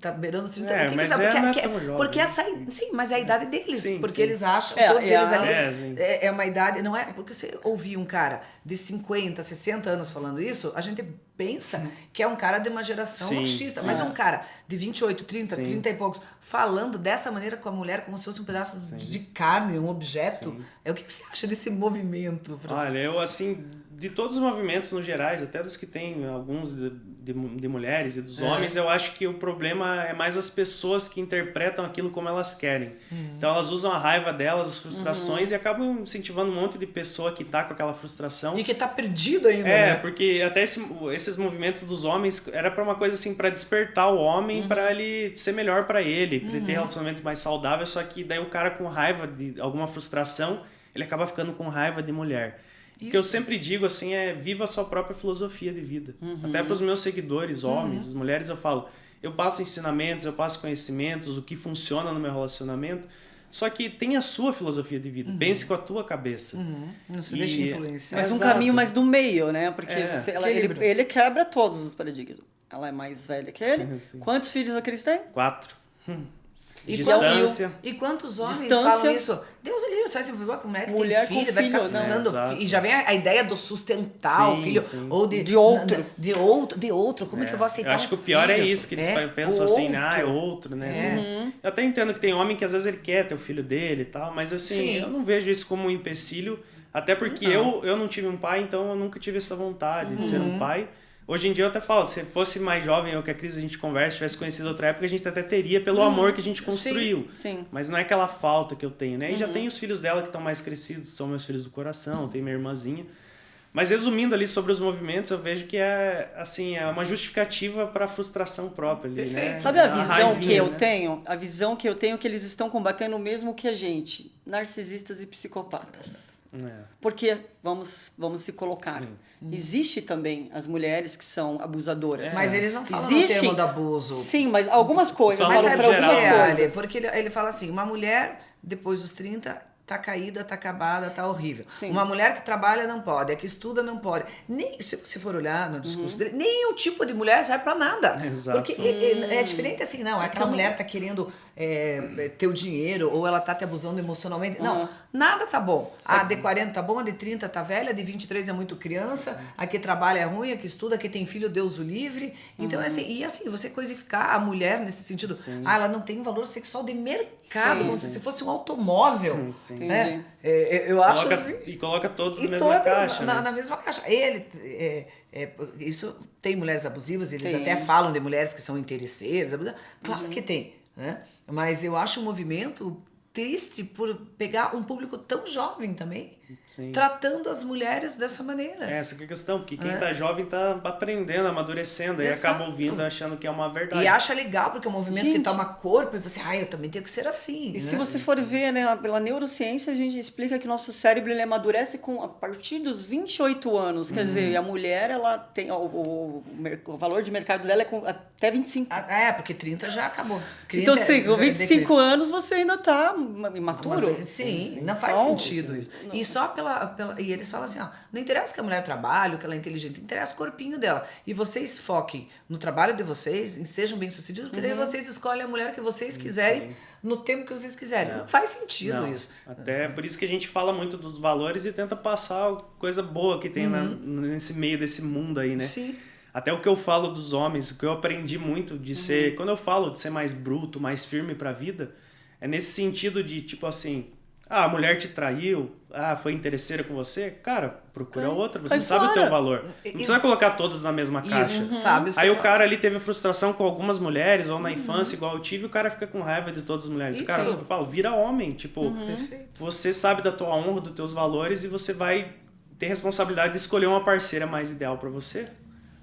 tá beirando os 30 anos, o que mas você não é tão jovem. porque sim, mas é a idade deles, Sim, porque sim. eles acham, É, todos eles ali, sim. é uma idade, não é, porque você ouvir um cara de 50, 60 anos falando isso, a gente pensa que é um cara de uma geração Sim, machista, sim. mas um cara de 28, 30, Sim. 30 e poucos, falando dessa maneira com a mulher como se fosse um pedaço de carne, um objeto, o que você acha desse movimento, Francisco? Olha, eu assim, de todos os movimentos no gerais, até dos que tem alguns de mulheres e dos homens, eu acho que o problema é mais as pessoas que interpretam aquilo como elas querem. Então elas usam a raiva delas, as frustrações e acabam incentivando um monte de pessoa que tá com aquela frustração. E que tá perdido ainda, né? Porque até esses movimentos dos homens era pra uma coisa assim, pra despertar o homem, pra ele ser melhor pra ele, pra ele ter relacionamento mais saudável, só que daí o cara com raiva de alguma frustração, ele acaba ficando com raiva de mulher. O que eu sempre digo assim é viva a sua própria filosofia de vida. Até para os meus seguidores, homens, mulheres, eu falo, eu passo ensinamentos, eu passo conhecimentos, o que funciona no meu relacionamento, só que tem a sua filosofia de vida, pense com a tua cabeça. Não se deixa influenciar. Mas um Exato. caminho mais do meio, né? Porque Equilíbrio. ele quebra todos os paradigmas. Ela é mais velha que ele. Sim. Quantos filhos eles têm? 4. E Distância. E quantos homens Distância. falam isso? Deus o livre, sai se envolver com mulher que Mulher tem filho, com vai ficar filho, né? sustentando. Exato. E já vem a ideia do sustentar o Sim, filho. sim. Ou De outro. De outro. Como é que eu vou aceitar Eu acho que o pior é isso, que eles pensam assim, é outro, né? Eu até entendo que tem homem que às vezes ele quer ter o filho dele e tal, mas assim, Sim. eu não vejo isso como um empecilho, até porque eu não tive um pai, então eu nunca tive essa vontade de ser um pai. Hoje em dia eu até falo, se fosse mais jovem, eu que a Cris a gente conversa, tivesse conhecido outra época, a gente até teria pelo amor que a gente construiu. Sim. Mas não é aquela falta que eu tenho, né? E já tem os filhos dela que estão mais crescidos, são meus filhos do coração, tem minha irmãzinha. Mas resumindo ali sobre os movimentos, eu vejo que é assim, é uma justificativa para a frustração própria ali, né? Sabe a É uma visão raivinha, que eu né? tenho? A visão que eu tenho é que eles estão combatendo o mesmo que a gente. Narcisistas e psicopatas. Porque, vamos se colocar, existe também as mulheres que são abusadoras. Mas eles não falam Existe, no termo do abuso. Sim, mas algumas coisas. Só Eu Mas falo sabe para por algumas quê, Ali? coisas. Porque ele fala assim, uma mulher, depois dos 30, tá caída, tá acabada, tá horrível. Sim. Uma mulher que trabalha não pode, a que estuda não pode. Nem, se você for olhar no discurso dele, nem o tipo de mulher serve pra nada. Exato. Porque é diferente assim, não, aquela mulher tá querendo ter o dinheiro ou ela tá te abusando emocionalmente. Não, nada tá bom. A de 40 tá bom, a de 30 tá velha, a de 23 é muito criança, a que trabalha é ruim, a que estuda, a que tem filho, Deus o livre. Então, assim, você coisificar a mulher nesse sentido, ela não tem um valor sexual de mercado, como se fosse um automóvel. Sim. Né? Eu acho Coloca, assim, e coloca todos e na mesma todas caixa. na, né? na mesma caixa. Isso tem mulheres abusivas, eles Tem. até falam de mulheres que são interesseiras. Claro que tem, né? Mas eu acho um movimento triste por pegar um público tão jovem também, Sim. tratando as mulheres dessa maneira. Essa que é a questão, porque quem tá jovem tá aprendendo, amadurecendo, e Exato. acaba ouvindo achando que é uma verdade. E acha legal, porque é um movimento que Gente. toma corpo, e você, eu também tenho que ser assim. E né? se você for ver, né, pela neurociência, a gente explica que nosso cérebro ele amadurece a partir dos 28 anos. Quer dizer, a mulher, ela tem o valor de mercado dela é até 25. Porque 30 já acabou. 30 Então, assim, com é 25 anos você ainda tá imaturo. Sim, não faz Então, sentido isso. E só e eles falam assim, não interessa que a mulher trabalhe, que ela é inteligente, interessa o corpinho dela. E vocês foquem no trabalho de vocês, e sejam bem-sucedidos, porque daí vocês escolhem a mulher que vocês quiserem, no tempo que vocês quiserem. Não faz sentido Não, isso. até por isso que a gente fala muito dos valores e tenta passar coisa boa que tem nesse meio desse mundo aí, né? Sim. Até o que eu falo dos homens, o que eu aprendi muito de ser... Quando eu falo de ser mais bruto, mais firme pra vida, é nesse sentido de, tipo assim... a mulher te traiu, foi interesseira com você, cara, procura outra, você Cai sabe o fora. teu valor. Não precisa colocar todas na mesma caixa. Isso, sabe? Aí o cara ali teve frustração com algumas mulheres, ou na infância, igual eu tive, o cara fica com raiva de todas as mulheres. Isso. Cara, eu falo, vira homem, tipo, Perfeito. você sabe da tua honra, dos teus valores, e você vai ter responsabilidade de escolher uma parceira mais ideal pra você,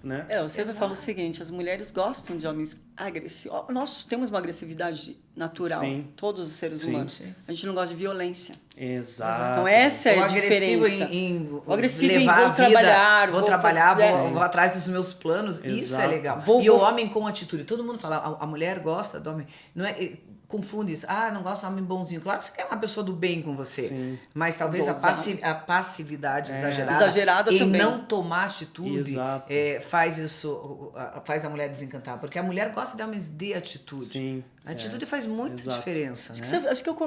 né? Eu sempre falo o seguinte, as mulheres gostam de homens agressivos. Nós temos uma agressividade natural, Sim. todos os seres Sim. humanos. Sim. A gente não gosta de violência. Exato. Então essa é O a agressivo diferença. em O agressivo em levar vou a vida, trabalhar, vou vou trabalhar, fazer- vou atrás dos meus planos. Isso é Exato. legal. Vou- E o vou- homem com atitude. Todo mundo fala, a mulher gosta do homem. Não é, confunde isso. Não gosta de homem bonzinho. Claro que você quer uma pessoa do bem com você. Sim. Mas talvez a Dosado. passividade exagerada, Exagerada em também. não tomar atitude Exato. faz a mulher desencantar. Porque a mulher gosta de homens de atitude. Sim. A atitude faz muita exato. diferença, né?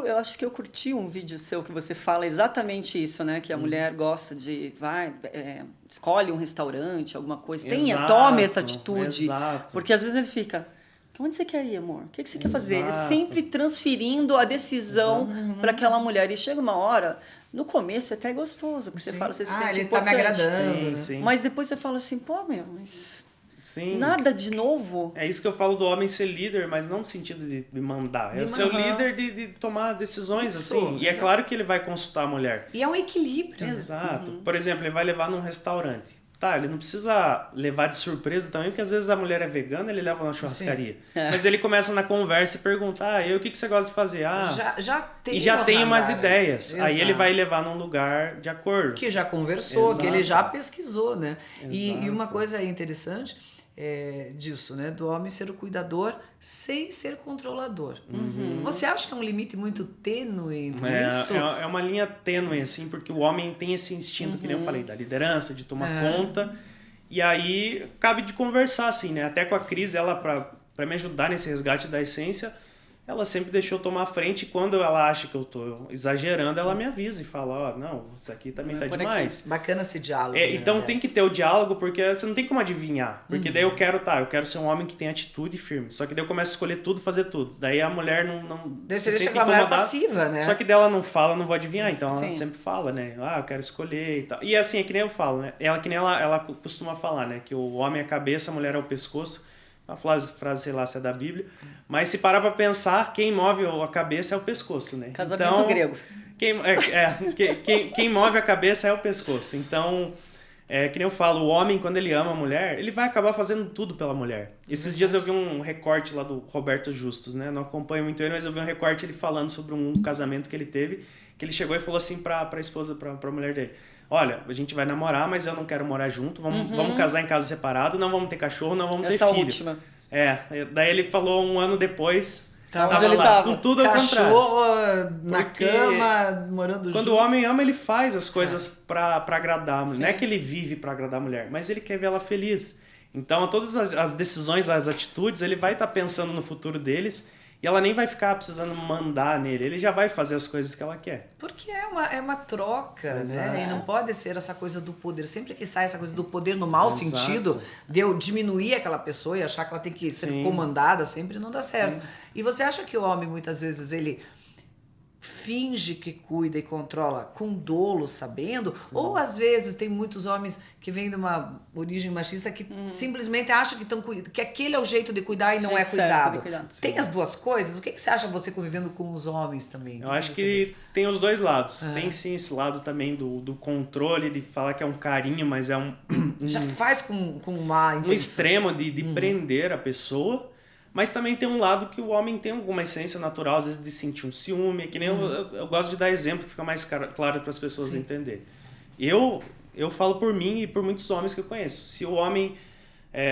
Eu acho que eu curti um vídeo seu que você fala exatamente isso, né? Que a mulher gosta de, escolhe um restaurante, alguma coisa. Tome essa atitude. Exato. Porque às vezes ele fica, onde você quer ir, amor? O que você quer fazer? Exato. Sempre transferindo a decisão para aquela mulher. E chega uma hora, no começo até é gostoso, porque você Sim. fala, você se sente ele tá me importante. agradando. Sim, né? sim. Mas depois você fala assim, mas Sim. nada de novo. É isso que eu falo do homem ser líder, mas não no sentido de mandar. É De ser o mandar. líder de tomar decisões, Isso, assim. E é exato. claro que ele vai consultar a mulher. E é um equilíbrio. né? Exato. Por exemplo, ele vai levar num restaurante. Tá, ele não precisa levar de surpresa também, porque às vezes a mulher é vegana, ele leva na churrascaria. Mas ele começa na conversa e pergunta, e o que você gosta de fazer? Já tem E já no tem umas radar, ideias. né? Aí ele Exato. vai levar num lugar de acordo. Que já conversou, Exato. que ele já pesquisou, né? E Exato. uma coisa interessante disso, né? Do homem ser o cuidador sem ser controlador. Você acha que é um limite muito tênue entre isso? É uma linha tênue, assim, porque o homem tem esse instinto, que nem eu falei, da liderança, de tomar conta. E aí, cabe de conversar, assim, né? Até com a Cris, ela, pra me ajudar nesse resgate da essência, ela sempre deixou eu tomar a frente. E quando ela acha que eu tô exagerando, ela me avisa e fala, não, isso aqui também tá por demais. Bacana esse diálogo. Então né? tem que ter o diálogo, porque você não tem como adivinhar. Porque daí eu quero ser um homem que tem atitude firme. Só que daí eu começo a escolher tudo, fazer tudo. Daí a mulher não Daí você se deixa sente aquela mulher incomodada. passiva, né? Só que dela não fala, eu não vou adivinhar. Então ela Sim. sempre fala, né? Eu quero escolher e tal. E assim, é que nem eu falo, né? Que nem ela costuma falar, né? Que o homem é a cabeça, a mulher é o pescoço. Uma frase, sei lá, se é da Bíblia. Mas se parar pra pensar, quem move a cabeça é o pescoço, né? Casamento grego. Quem move a cabeça é o pescoço. Então, que nem eu falo, o homem, quando ele ama a mulher, ele vai acabar fazendo tudo pela mulher. Esses dias eu vi um recorte lá do Roberto Justus, né? Não acompanho muito ele, mas eu vi um recorte ele falando sobre um casamento que ele teve, que ele chegou e falou assim pra esposa, pra mulher dele: olha, a gente vai namorar, mas eu não quero morar junto, vamos casar em casa separado, não vamos ter cachorro, não vamos ter filho. Última. Daí ele falou um ano depois, Onde ele lá, tava? com tudo ao contrário. Cachorro, na Porque cama, morando junto. Quando o homem ama, ele faz as coisas pra agradar a mulher. Não é que ele vive pra agradar a mulher, mas ele quer ver ela feliz. Então, todas as decisões, as atitudes, ele vai estar pensando no futuro deles e ela nem vai ficar precisando mandar nele. Ele já vai fazer as coisas que ela quer. Porque é uma troca, Exato. né? E não pode ser essa coisa do poder. Sempre que sai essa coisa do poder no mau Exato. sentido, de eu diminuir aquela pessoa e achar que ela tem que ser Sim. comandada, sempre não dá certo. Sim. E você acha que o homem, muitas vezes, ele finge que cuida e controla com dolo, sabendo? Sim. Ou às vezes tem muitos homens que vêm de uma origem machista que simplesmente acham que aquele é o jeito de cuidar e não é cuidado. Tem as duas coisas? O que você acha você convivendo com os homens também? Eu acho que tem os dois lados. Tem sim esse lado também do controle, de falar que é um carinho, mas é já faz com uma intenção. Um extremo de prender a pessoa. Mas também tem um lado que o homem tem alguma essência natural, às vezes de sentir um ciúme, que nem eu gosto de dar exemplo, que fica mais claro para as pessoas entenderem. Eu falo por mim e por muitos homens que eu conheço. Se o homem,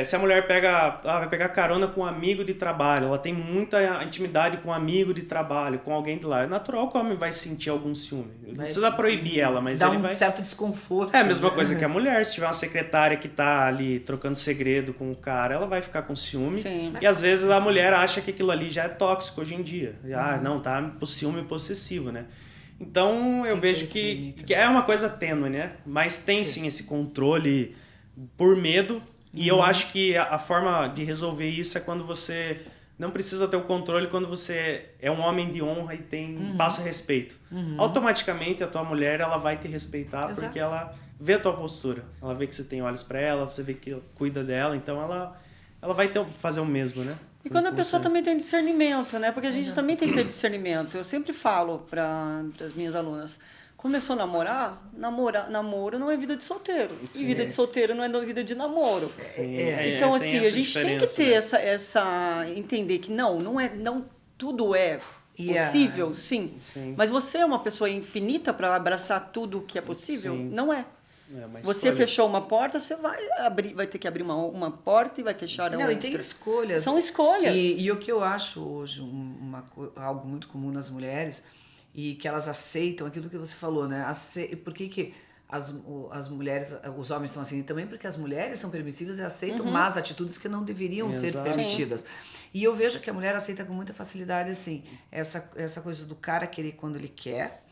se a mulher vai pegar carona com um amigo de trabalho, ela tem muita intimidade com um amigo de trabalho, com alguém de lá, é natural que o homem vai sentir algum ciúme. Não precisa proibir ela, mas dá ele vai... certo desconforto. É a mesma coisa que a mulher. Se tiver uma secretária que tá ali trocando segredo com o cara, ela vai ficar com ciúme. Sim. E às vezes a mulher acha que aquilo ali já é tóxico hoje em dia. Não, tá por ciúme possessivo, né? Então eu vejo que é uma coisa tênue, né? Mas tem sim esse controle por medo. E eu acho que a forma de resolver isso é quando você não precisa ter o controle, quando você é um homem de honra e passa respeito. Automaticamente a tua mulher ela vai te respeitar. Exato. Porque ela vê a tua postura. Ela vê que você tem olhos para ela, você vê que cuida dela, então ela vai fazer o mesmo, né? E quando a pessoa também tem discernimento, né? Porque a gente também tem que ter discernimento. Eu sempre falo para as minhas alunas, começou a namorar, namoro não é vida de solteiro. Sim. E vida de solteiro não é vida de namoro. Então, assim, a gente tem que ter entender que não tudo é possível, sim. Mas você é uma pessoa infinita para abraçar tudo que é possível? Sim. Não é. Você fechou uma porta, você vai ter que abrir uma porta e vai fechar a outra. E tem escolhas. São escolhas. E o que eu acho hoje algo muito comum nas mulheres e que elas aceitam aquilo que você falou, né? Por que as mulheres, os homens estão assim? Também porque as mulheres são permissivas e aceitam más atitudes que não deveriam ser permitidas. E eu vejo que a mulher aceita com muita facilidade, assim, essa coisa do cara querer quando ele quer,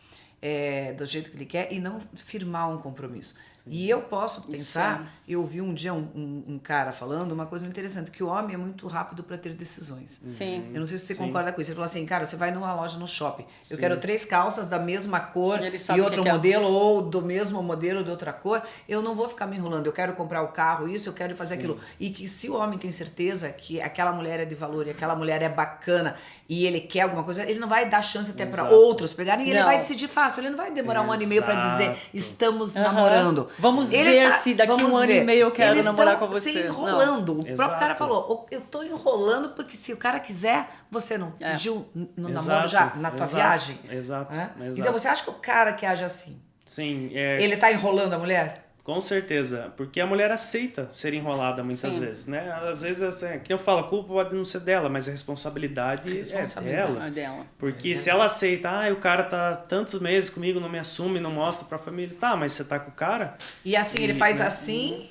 do jeito que ele quer e não firmar um compromisso. Sim. E eu posso pensar, eu ouvi um dia um cara falando uma coisa muito interessante, que o homem é muito rápido para ter decisões. Sim. Eu não sei se você concorda com isso. Ele falou assim, cara, você vai numa loja no shopping, eu quero 3 calças da mesma cor e outro modelo, ou do mesmo modelo de outra cor, eu não vou ficar me enrolando, eu quero comprar o carro, isso, eu quero fazer aquilo. E que se o homem tem certeza que aquela mulher é de valor e aquela mulher é bacana e ele quer alguma coisa, ele não vai dar chance até para outros pegarem, e ele vai decidir fácil, ele não vai demorar 1 ano e meio para dizer, estamos namorando. Vamos ver se daqui 1 ano e meio eu quero namorar com você. Se enrolando. O próprio cara falou, eu tô enrolando porque se o cara quiser, você não pediu no namoro já na tua viagem? Exato. Então você acha que o cara que age assim, sim, ele tá enrolando a mulher? Com certeza, porque a mulher aceita ser enrolada muitas vezes, né? Às vezes, assim, que eu falo, a culpa pode não ser dela, mas a responsabilidade é dela. Porque se ela aceita, o cara tá tantos meses comigo, não me assume, não mostra pra família, mas você tá com o cara... E assim, ele faz assim,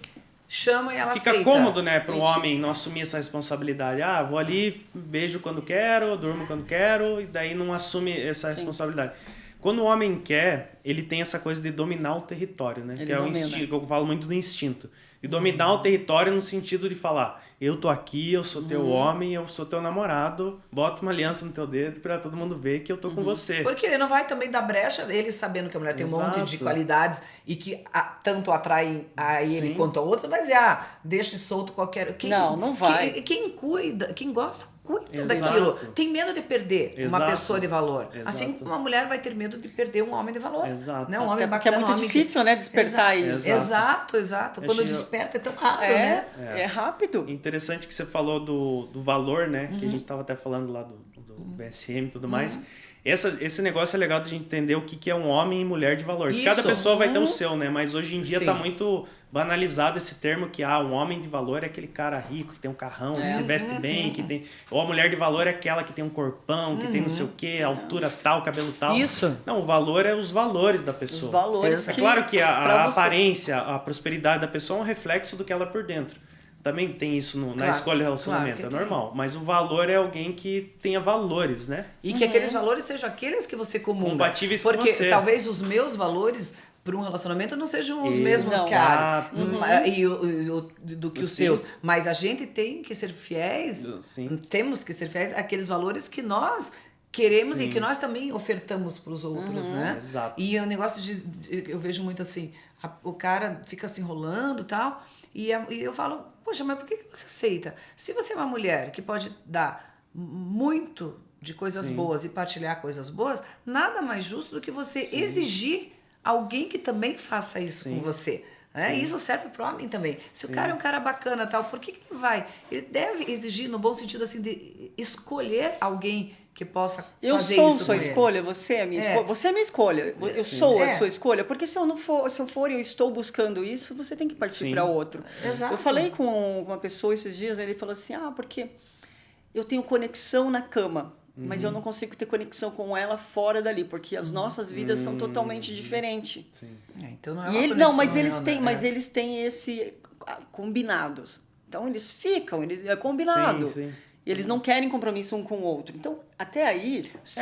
chama e ela fica aceita. Fica cômodo, né, pro homem não assumir essa responsabilidade. Vou ali, beijo quando quero, durmo quando quero, e daí não assume essa responsabilidade. Quando o homem quer, ele tem essa coisa de dominar o território, né? Que é o instinto, eu falo muito do instinto. E dominar o território no sentido de falar, eu tô aqui, eu sou teu homem, eu sou teu namorado, bota uma aliança no teu dedo pra todo mundo ver que eu tô com você. Porque ele não vai também dar brecha, ele sabendo que a mulher tem um monte de qualidades e que tanto atrai a ele quanto a outra, vai dizer, deixa solto qualquer... Não vai. Quem cuida, quem gosta, cuida daquilo. Tem medo de perder uma pessoa de valor. Assim como uma mulher vai ter medo de perder um homem de valor. Exato. Né? Um homem porque é muito difícil, né, despertar isso. Exato. Quando desperta é tão rápido, né? É rápido. Interessante que você falou do valor, né? Que a gente estava até falando lá do BSM e tudo mais. Esse negócio é legal de a gente entender o que é um homem e mulher de valor. Cada pessoa vai ter o seu, né? Mas hoje em dia tá muito banalizado esse termo que um homem de valor é aquele cara rico, que tem um carrão, que se veste bem, que tem... Ou a mulher de valor é aquela que tem um corpão, que tem não sei o quê, altura tal, cabelo tal. Isso. Não, o valor é os valores da pessoa. Os valores. É claro que a aparência, a prosperidade da pessoa é um reflexo do que ela é por dentro. Também tem isso na escolha do relacionamento, claro é normal. Mas o valor é alguém que tenha valores, né? E que aqueles valores sejam aqueles que você comunga. Compatíveis com Porque você. talvez os meus valores para um relacionamento não sejam os Exato. mesmos, cara, do que os Sim. teus. Mas a gente tem que ser fiéis, Sim. temos que ser fiéis àqueles valores que nós queremos Sim. e que nós também ofertamos para os outros, né? Exato. E o negócio eu vejo muito assim, o cara fica se enrolando e tal, e eu falo, poxa, mas por que você aceita? Se você é uma mulher que pode dar muito de coisas boas e partilhar coisas boas, nada mais justo do que você exigir alguém que também faça isso com você. Né? Isso serve para o homem também. Se o cara é um cara bacana tal, por que ele vai? Ele deve exigir, no bom sentido assim, de escolher alguém que possa fazer isso. Eu sou sua escolha, você é a minha escolha. Você é a minha escolha. Eu sou a sua escolha. Porque se eu for e eu estou buscando isso, você tem que partir para outro. Exato. Eu falei com uma pessoa esses dias, ele falou assim: porque eu tenho conexão na cama, mas eu não consigo ter conexão com ela fora dali, porque as nossas vidas são totalmente diferentes. Sim. Então não é E uma ele, não, mas conexão eles real, têm, né? mas eles têm esse combinados. Então eles ficam, é combinado. Sim, sim. E eles não querem compromisso um com o outro. Então, até aí... Se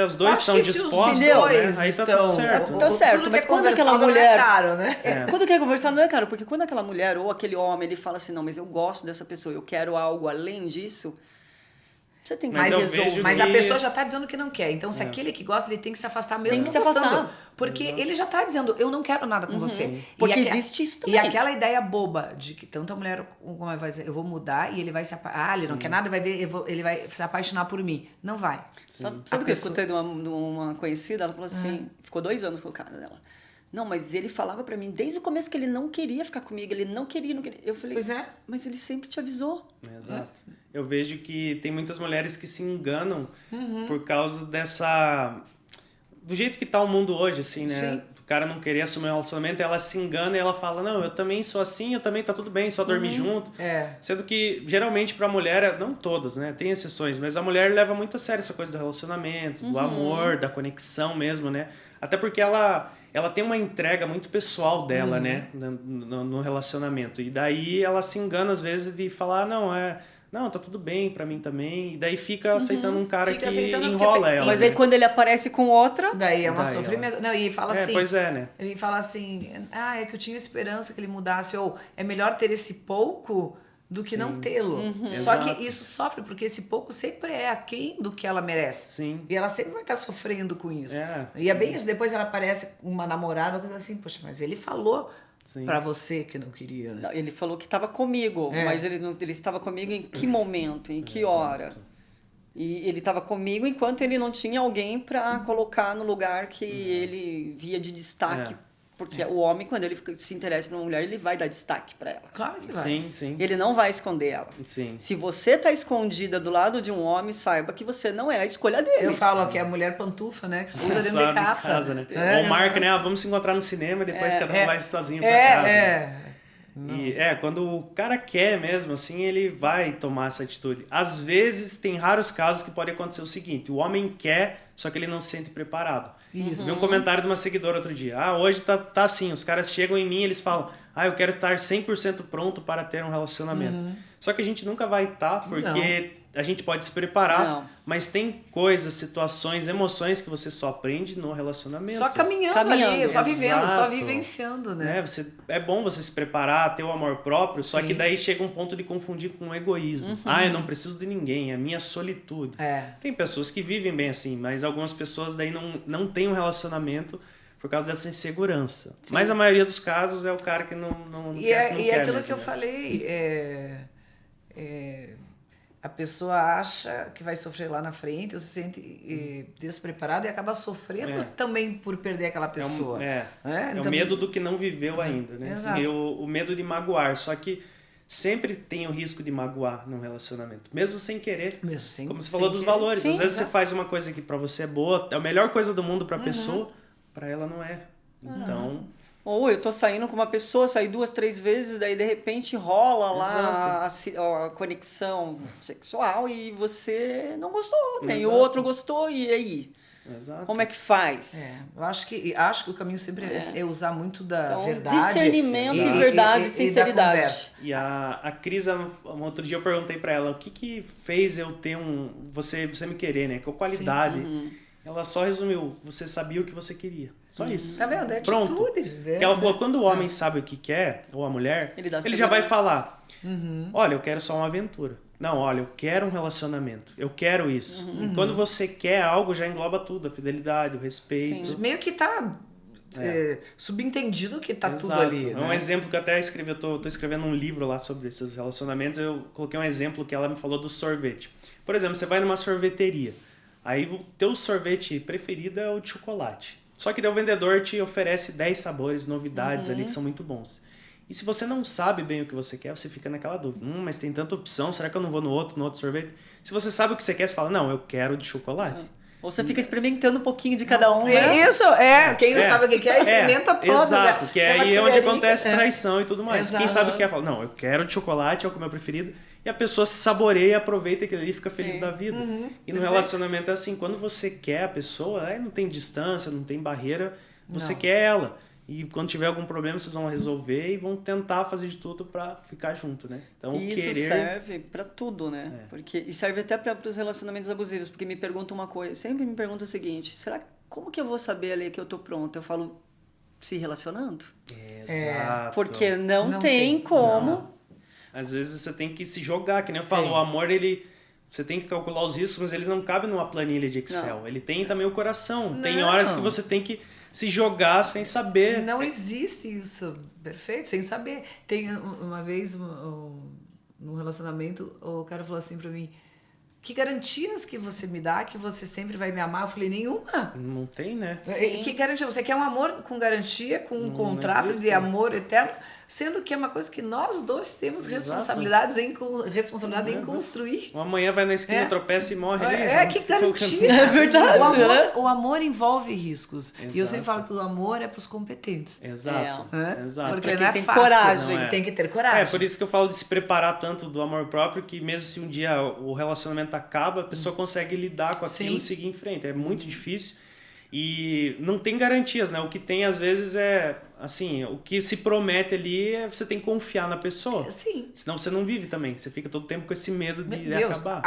os dois Acho estão que se os dispostos, dois né? Aí tá estão- tudo certo. Tá certo, Tudo mas que é quando aquela conversado mulher... não é caro, né? Quando quer conversar não é caro, porque quando aquela mulher ou aquele homem, ele fala assim, não, mas eu gosto dessa pessoa, eu quero algo além disso, você tem que Mas eu resolver. vejo Mas a que- pessoa já está dizendo que não quer. Então, se aquele que gosta, ele tem que se afastar mesmo Tem que não se gostando. afastar. Porque ele já está dizendo, eu não quero nada com você. Porque E existe isso E também. aquela ideia boba de que tanto a mulher como vai dizer, eu vou mudar e ele vai se ele não quer nada, ele vai se apaixonar por mim. Não vai. Sabe o A que eu pessoa- escutei de uma conhecida? Ela falou assim, ficou 2 anos com o cara dela. Não, mas ele falava pra mim desde o começo que ele não queria ficar comigo, ele não queria. Eu falei, Pois é. mas ele sempre te avisou. Exato. Eu vejo que tem muitas mulheres que se enganam Uhum. por causa do jeito que tá o mundo hoje, assim, né? Sim. O cara não querer assumir um relacionamento, ela se engana e ela fala, não, eu também sou assim, eu também tá tudo bem, só dormir junto. É. Sendo que, geralmente, pra mulher, não todas, né? Tem exceções, mas a mulher leva muito a sério essa coisa do relacionamento, do amor, da conexão mesmo, né? Até porque ela tem uma entrega muito pessoal dela, né? No relacionamento. E daí ela se engana, às vezes, de falar, não, tá tudo bem pra mim também. E daí fica aceitando um cara Fica que aceitando porque- enrola ela. Mas né? aí quando ele aparece com outra, Daí é um Daí, sofrimento. Não, e fala assim. Pois é, né? E fala assim, é que eu tinha esperança que ele mudasse, ou é melhor ter esse pouco do que não tê-lo. Só Exato. que isso sofre, porque esse pouco sempre é aquém do que ela merece. Sim. E ela sempre vai estar sofrendo com isso. É. E é bem isso, depois ela aparece com uma namorada, uma coisa assim, poxa, mas ele falou Sim. pra você que não queria, né? não, ele falou que estava comigo, É. mas ele estava comigo em que momento, em que hora? E ele estava comigo enquanto ele não tinha alguém para colocar no lugar que ele via de destaque. É. Porque o homem, quando ele se interessa por uma mulher, ele vai dar destaque para ela. Claro que vai. Sim, sim. Ele não vai esconder ela. Sim. Se você tá escondida do lado de um homem, saiba que você não é a escolha dele. Eu falo que é a mulher pantufa, né? Que se usa dentro Sabe, de em casa. né? É. Ou marca, né? Vamos se encontrar no cinema e depois cada um vai sozinho pra casa. né? E quando o cara quer mesmo, assim, ele vai tomar essa atitude. Às vezes, tem raros casos que pode acontecer o seguinte: o homem quer, só que ele não se sente preparado. Isso. Vi um comentário de uma seguidora outro dia. Hoje tá assim, os caras chegam em mim e eles falam, eu quero estar 100% pronto para ter um relacionamento. Só que a gente nunca vai estar, porque a gente pode se preparar, Não. mas tem coisas, situações, emoções que você só aprende no relacionamento. Só caminhando ali, só vivendo, só Exato. vivenciando, né? É bom você se preparar, ter o amor próprio, só Sim. que daí chega um ponto de confundir com o egoísmo. Eu não preciso de ninguém, é a minha solitude. É. Tem pessoas que vivem bem assim, mas algumas pessoas daí não têm um relacionamento por causa dessa insegurança. Mas a maioria dos casos é o cara que não E quer, não é quer aquilo mesmo, que eu né? falei, a pessoa acha que vai sofrer lá na frente, ou se sente despreparado e acaba sofrendo também por perder aquela pessoa. É Então, o medo do que não viveu ainda, né? Exato. E o medo de magoar, só que sempre tem o risco de magoar num relacionamento, mesmo sem querer. Mesmo sem- Como você sem falou dos querer. valores, Sim, às vezes exato. você faz uma coisa que pra você é boa, é a melhor coisa do mundo pra pessoa, pra ela não é. Então, Ou eu tô saindo com uma pessoa, saí 2, 3 vezes, daí de repente rola lá a conexão sexual e você não gostou, né? E o outro gostou, e aí? Exato. Como é que faz? Eu acho que o caminho sempre é usar muito da Então, verdade. discernimento e verdade, e da sinceridade. conversa. E a Cris, um outro dia eu perguntei pra ela, o que fez eu ter você me querer, né? Qual qualidade? Ela só resumiu, você sabia o que você queria. Só isso. Tá vendo? É Pronto. atitude. Porque ela falou, quando o homem sabe o que quer, ou a mulher, ele já vai falar, olha, eu quero só uma aventura. Não, olha, eu quero um relacionamento. Eu quero isso. E quando você quer algo, já engloba tudo. A fidelidade, o respeito. Sim. Meio que tá subentendido que tá tudo Exato. ali. É né? um exemplo que eu até escrevi. Eu tô escrevendo um livro lá sobre esses relacionamentos. Eu coloquei um exemplo que ela me falou do sorvete. Por exemplo, você vai numa sorveteria. Aí o teu sorvete preferido é o de chocolate. Só que daí o vendedor te oferece 10 sabores, novidades ali que são muito bons. E se você não sabe bem o que você quer, você fica naquela dúvida. Mas tem tanta opção, será que eu não vou no outro sorvete? Se você sabe o que você quer, você fala, não, eu quero de chocolate. Ou você fica experimentando um pouquinho de cada um, né? Isso, quem não sabe o que quer, experimenta todo. Exato, né? que é aí onde acontece traição e tudo mais. Exato. Quem sabe o que quer, fala, não, eu quero de chocolate, é o meu preferido. E a pessoa se saboreia, aproveita aquilo ali e fica feliz da vida. E no relacionamento é assim, quando você quer a pessoa, aí não tem distância, não tem barreira, você quer ela. E quando tiver algum problema, vocês vão resolver e vão tentar fazer de tudo pra ficar junto, né? Então, E isso serve pra tudo, né? E serve até para os relacionamentos abusivos, porque me perguntam uma coisa, sempre me perguntam o seguinte, como que eu vou saber ali que eu tô pronto? Eu falo, se relacionando? Exato. Porque não tem como. Não. Às vezes você tem que se jogar, que nem eu falo, o amor, você tem que calcular os riscos, mas eles não cabem numa planilha de Excel. Não. Ele tem também o coração. Tem horas que você tem que se jogar sem saber. Não existe isso. Perfeito, sem saber. Tem uma vez, num relacionamento, o cara falou assim pra mim, que garantias que você me dá que você sempre vai me amar? Eu falei, nenhuma. Não tem, né? Sim. Que garantia? Você quer um amor com garantia, com um contrato de amor eterno, sendo que é uma coisa que nós dois temos responsabilidade em construir. Uma manhã vai na esquina, tropeça e morre. Que garantia. É verdade. O amor envolve riscos. Exato. E eu sempre falo que o amor é para os competentes. Exato. Exato. Porque não é tem fácil. Coragem. Tem que ter coragem. Por isso que eu falo de se preparar tanto do amor próprio, que mesmo se um dia o relacionamento acaba, a pessoa consegue lidar com aquilo e seguir em frente. É muito difícil. E não tem garantias, né? O que tem, às vezes, assim, o que se promete ali você tem que confiar na pessoa. Sim. Senão você não vive também. Você fica todo tempo com esse medo de acabar.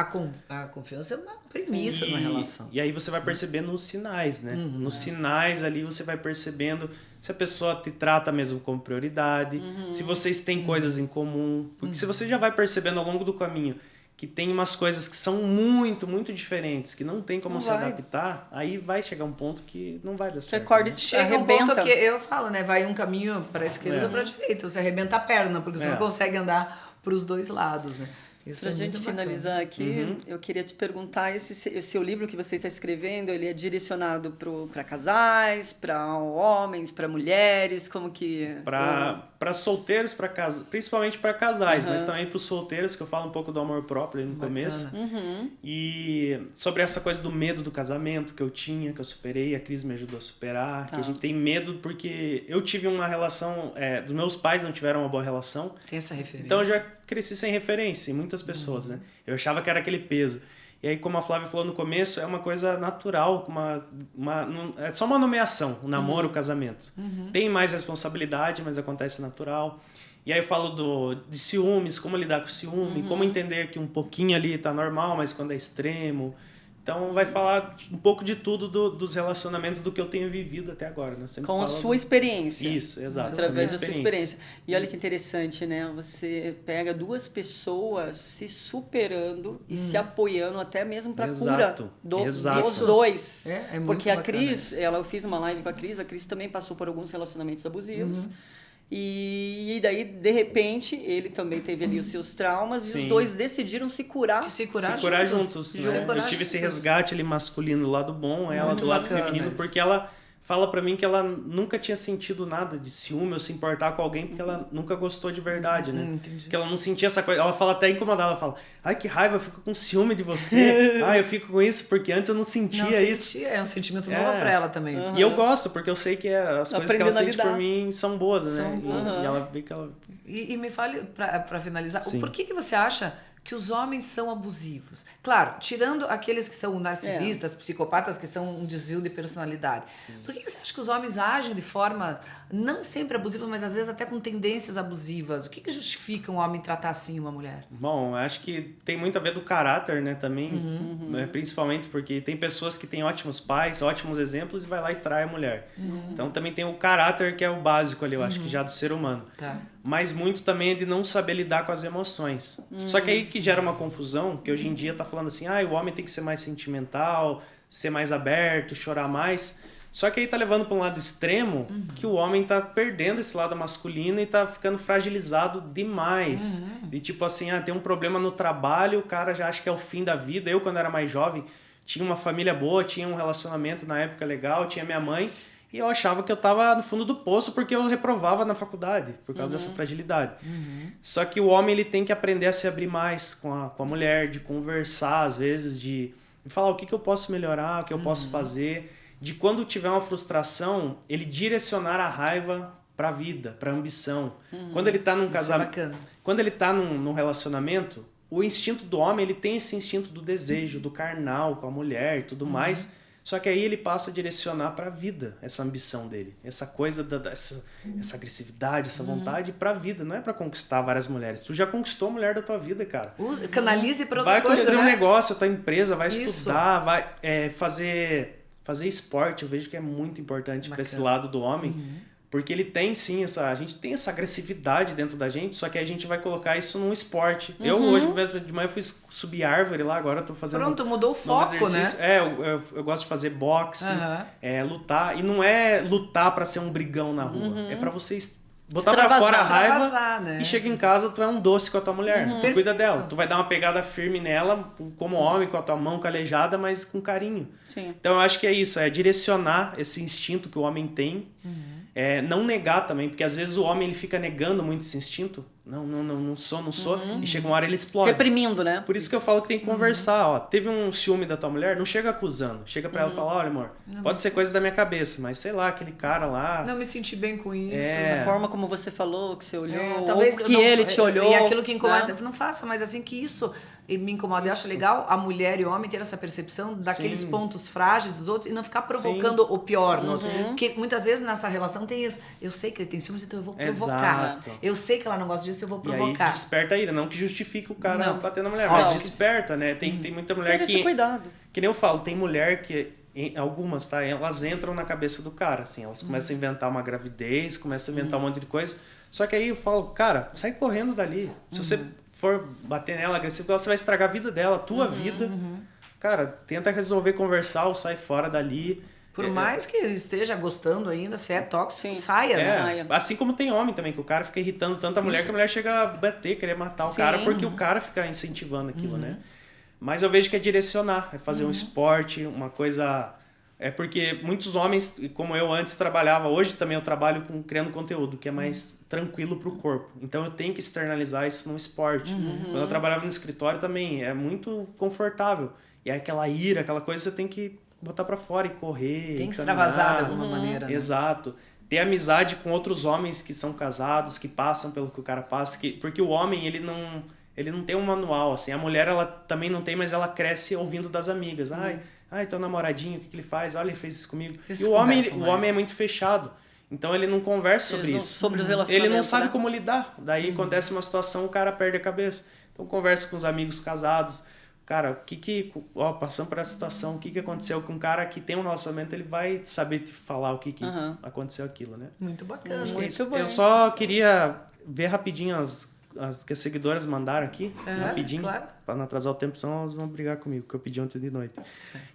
A confiança é uma premissa numa relação. E aí você vai percebendo os sinais, né? Nos sinais ali você vai percebendo se a pessoa te trata mesmo como prioridade, se vocês têm coisas em comum. Porque se você já vai percebendo ao longo do caminho que tem umas coisas que são muito, muito diferentes, que não tem como se adaptar, aí vai chegar um ponto que não vai dar certo. Você acorda e chega um ponto que eu falo, né? Vai um caminho para a esquerda ou para a direita. Você arrebenta a perna, porque você não consegue andar para os dois lados, né? Para a gente finalizar aqui, eu queria te perguntar, esse seu livro que você está escrevendo, ele é direcionado para casais, para homens, para mulheres, como que... Para solteiros, principalmente para casais, mas também para os solteiros, que eu falo um pouco do amor próprio aí no começo. E sobre essa coisa do medo do casamento que eu tinha, que eu superei, a Cris me ajudou a superar, que a gente tem medo porque eu tive uma relação, dos meus pais não tiveram uma boa relação. Tem essa referência. Então eu já cresci sem referência em muitas pessoas, né? Eu achava que era aquele peso. E aí, como a Flávia falou no começo, é uma coisa natural, é só uma nomeação, o namoro, o casamento. Tem mais responsabilidade, mas acontece natural. E aí eu falo de ciúmes, como lidar com ciúme, como entender que um pouquinho ali tá normal, mas quando é extremo. Então vai falar um pouco de tudo dos relacionamentos do que eu tenho vivido até agora. Né? Com a sua experiência. Isso, exato. Através da sua experiência. E olha que interessante, né? Você pega duas pessoas se superando e se apoiando até mesmo para cura dos dois. É muito porque a bacana. Cris, eu fiz uma live com a Cris também passou por alguns relacionamentos abusivos. E daí, de repente, ele também teve ali os seus traumas e os dois decidiram se curar. Se curar juntos. Né? Eu tive esse resgate ali masculino do lado bom, ela do lado feminino, porque ela fala pra mim que ela nunca tinha sentido nada de ciúme ou se importar com alguém porque ela nunca gostou de verdade, né? Entendi. Que ela não sentia essa coisa. Ela fala até incomodada, ela fala, ai, que raiva, eu fico com ciúme de você. Ai, eu fico com isso porque antes eu não sentia isso. É um sentimento novo pra ela também. E eu gosto, porque eu sei que as coisas que ela sente por mim são boas, né? E ela vê que ela... E me fale, pra finalizar, Sim. por que você acha que os homens são abusivos? Claro, tirando aqueles que são narcisistas, psicopatas, que são um desvio de personalidade. Sim. Por que você acha que os homens agem de forma não sempre abusiva, mas às vezes até com tendências abusivas? O que justifica um homem tratar assim uma mulher? Bom, acho que tem muito a ver do caráter, né, também. Né, principalmente porque tem pessoas que têm ótimos pais, ótimos exemplos e vai lá e trai a mulher. Então também tem o caráter que é o básico ali, eu acho que já do ser humano. Tá. Mas muito também é de não saber lidar com as emoções. Só que aí que gera uma confusão, que hoje em dia tá falando assim, o homem tem que ser mais sentimental, ser mais aberto, chorar mais. Só que aí tá levando para um lado extremo, que o homem tá perdendo esse lado masculino e tá ficando fragilizado demais. E tipo assim, tem um problema no trabalho, o cara já acha que é o fim da vida. Eu, quando era mais jovem, tinha uma família boa, tinha um relacionamento na época legal, tinha minha mãe... E eu achava que eu tava no fundo do poço porque eu reprovava na faculdade, por causa dessa fragilidade. Só que o homem ele tem que aprender a se abrir mais com a mulher, de conversar às vezes, de falar o que eu posso melhorar, o que eu posso fazer. De quando tiver uma frustração, ele direcionar a raiva pra vida, pra ambição. Quando ele tá num casamento, quando ele tá num relacionamento, o instinto do homem ele tem esse instinto do desejo, do carnal com a mulher e tudo mais. Só que aí ele passa a direcionar para a vida essa ambição dele. Essa coisa, essa agressividade, essa vontade para a vida. Não é para conquistar várias mulheres. Tu já conquistou a mulher da tua vida, cara. Canalize para outra coisa, vai construir né? um negócio, a tua empresa, vai estudar, vai fazer esporte. Eu vejo que é muito importante para esse lado do homem. Porque ele tem sim a gente tem essa agressividade dentro da gente, só que a gente vai colocar isso num esporte. Eu hoje, de manhã, fui subir árvore lá, agora eu tô fazendo... Pronto, mudou o foco, né? Eu gosto de fazer boxe, lutar. E não é lutar pra ser um brigão na rua, é pra você botar pra fora a raiva, né? E chega em casa, tu é um doce com a tua mulher, tu cuida dela. Tu vai dar uma pegada firme nela, como homem, com a tua mão calejada, mas com carinho. Sim. Então eu acho que é isso, é direcionar esse instinto que o homem tem. Não negar também, porque às vezes o homem ele fica negando muito esse instinto. Não sou. E chega uma hora ele explode. Reprimindo, né? Por isso que eu falo que tem que conversar. Ó, teve um ciúme da tua mulher, não chega acusando. Chega pra ela e fala, olha amor, pode ser coisa da minha cabeça, mas sei lá, aquele cara lá... Não me senti bem com isso. A forma como você falou, que você olhou, talvez ou que ele te olhou. E aquilo que incomoda, né? Não faça, mas assim que isso me incomoda. Eu acho legal a mulher e o homem ter essa percepção daqueles pontos frágeis dos outros e não ficar provocando o pior. Porque muitas vezes nessa relação tem isso. Eu sei que ele tem ciúmes, então eu vou provocar. Exato. Eu sei que ela não gosta disso, eu vou provocar. E aí desperta a ira, não que justifique o cara bater na mulher, mas desperta, né? Tem muita mulher Tem esse cuidado. Que nem eu falo, tem mulher que... Algumas, tá? Elas entram na cabeça do cara, assim. Elas começam a inventar uma gravidez, começam a inventar um monte de coisa. Só que aí eu falo, cara, sai correndo dali. Se você for bater nela agressivo, você vai estragar a vida dela, a tua vida. Cara, tenta resolver, conversar ou sai fora dali. Por mais que esteja gostando ainda, se é tóxico, saia. Assim como tem homem também, que o cara fica irritando tanto a mulher que a mulher chega a bater, querer matar o cara, porque o cara fica incentivando aquilo, né? Mas eu vejo que é direcionar, é fazer um esporte, uma coisa... É porque muitos homens, como eu antes trabalhava, hoje também eu trabalho criando conteúdo, que é mais tranquilo pro corpo. Então eu tenho que externalizar isso no esporte. Quando eu trabalhava no escritório também, é muito confortável. E é aquela ira, aquela coisa, você tem que botar pra fora e correr. Tem que extravasar de alguma maneira. Né? Exato. Ter amizade com outros homens que são casados, que passam pelo que o cara passa. Porque o homem, ele não tem um manual, assim. A mulher, ela também não tem, mas ela cresce ouvindo das amigas. Ai, teu namoradinho, o que ele faz? Olha, ele fez isso comigo. E o homem é muito fechado. Então ele não conversa sobre isso. Sobre os relacionamentos. Ele não sabe como lidar. Daí acontece uma situação, o cara perde a cabeça. Então conversa com os amigos casados. Cara, passando por essa situação, o que aconteceu com um cara que tem um relacionamento, ele vai saber te falar o que aconteceu aquilo, né? Muito bacana. Muito bom. Eu só queria ver rapidinho as que as seguidoras mandaram aqui, rapidinho, claro. Para não atrasar o tempo, senão elas vão brigar comigo, que eu pedi ontem de noite.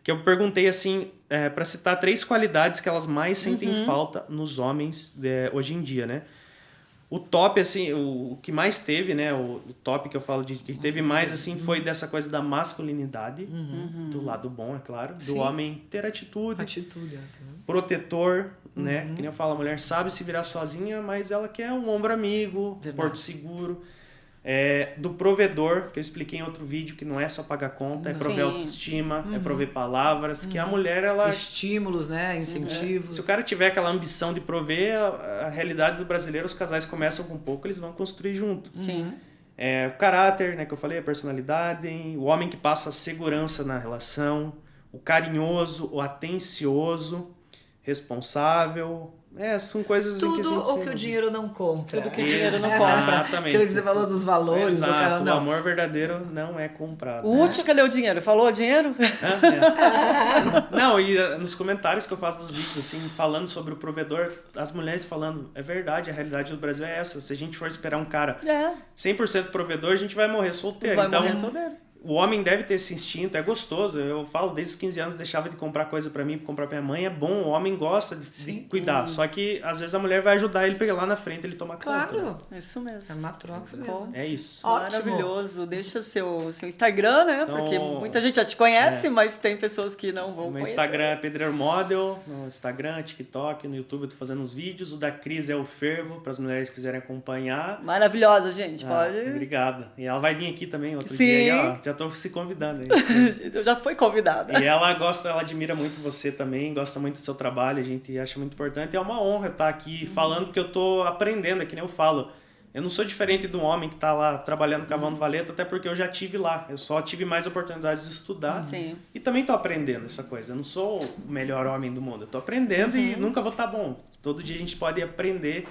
Que eu perguntei assim, para citar 3 qualidades que elas mais sentem falta nos homens hoje em dia, né? O top, assim, o que mais teve, né? O top que eu falo de que teve mais, assim, foi dessa coisa da masculinidade, do lado bom, é claro. Do Sim. homem ter atitude, Atitude. protetor, né? Que nem eu falo, a mulher sabe se virar sozinha, mas ela quer um ombro amigo, porto seguro. Do provedor, que eu expliquei em outro vídeo, que não é só pagar conta, é prover Sim. autoestima, é prover palavras, que a mulher, ela... Estímulos, né? Incentivos. Se o cara tiver aquela ambição de prover, a realidade do brasileiro, os casais começam com pouco, eles vão construir junto. Sim. O caráter, né, que eu falei, a personalidade, o homem que passa segurança na relação, o carinhoso, o atencioso, responsável. São coisas em que a Tudo gente... o que o dinheiro não compra. Tudo que o dinheiro não compra. Exatamente. Aquilo que você falou dos valores. Exato, do cara, o não. amor verdadeiro não é comprado. O último, cadê o dinheiro? Falou dinheiro? Não, e nos comentários que eu faço dos vídeos, assim, falando sobre o provedor, as mulheres falando, é verdade, a realidade do Brasil é essa. Se a gente for esperar um cara 100% provedor, a gente vai morrer solteiro. Vai Então, morrer solteiro. o homem deve ter esse instinto, é gostoso. Eu falo, desde os 15 anos deixava de comprar coisa pra mim, pra comprar pra minha mãe, é bom, o homem gosta de cuidar. Só que, às vezes, a mulher vai ajudar ele, porque lá na frente ele toma conta. Claro. É isso mesmo. É uma troca mesmo. É isso. Ótimo. Maravilhoso. Deixa seu Instagram, né? Então, Porque muita gente já te conhece, mas tem pessoas que não vão O meu conhecer. Instagram é Pedreiro Model, no Instagram, TikTok, no YouTube eu tô fazendo uns vídeos. O da Cris é o Fervo, para as mulheres que quiserem acompanhar. Maravilhosa, gente. Pode. Obrigada. E ela vai vir aqui também outro Sim. dia aí, ó. Já tô se convidando aí. Eu já fui convidada. E ela admira muito você também, gosta muito do seu trabalho, a gente acha muito importante. É uma honra estar aqui falando, porque eu tô aprendendo, é que nem eu falo. Eu não sou diferente do homem que tá lá trabalhando cavando valeta, até porque eu já tive lá. Eu só tive mais oportunidades de estudar. Sim. E também tô aprendendo essa coisa. Eu não sou o melhor homem do mundo. Eu tô aprendendo e nunca vou estar bom. Todo dia a gente pode aprender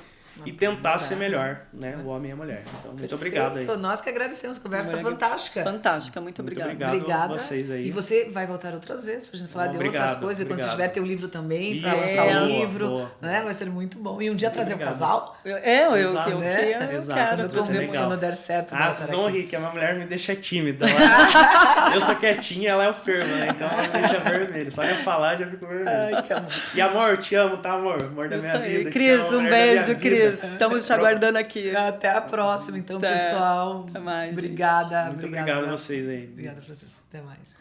e tentar ser melhor, né? O homem e a mulher. Então, muito obrigado aí. Nós que agradecemos, conversa fantástica. Fantástica, muito obrigada. Obrigado a vocês aí. E você vai voltar outras vezes pra gente falar de Obrigado, outras coisas. E quando você obrigado. tiver teu livro também, pra Isso, lançar o boa, livro, boa. né? Vai ser muito bom. E um dia trazer um obrigado. casal. Eu Exato, quero Exato, vai ser trazer legal. Quando der certo, vai Vocês estar vão aqui. rir, que a minha mulher me deixa tímida. Eu sou quietinha, ela é o fervo, né? Então ela me deixa vermelho. Só eu falar, já fico vermelho. Ai, que amor. E amor, te amo, tá, amor? Amor da Isso minha aí. vida. te Cris, amo, um mulher da minha beijo, vida. Cris. Estamos te aguardando aqui. Até a próxima, então, Até. pessoal. Até mais, gente. Obrigada. Muito obrigado a vocês aí. Obrigada, Francisco. Até mais.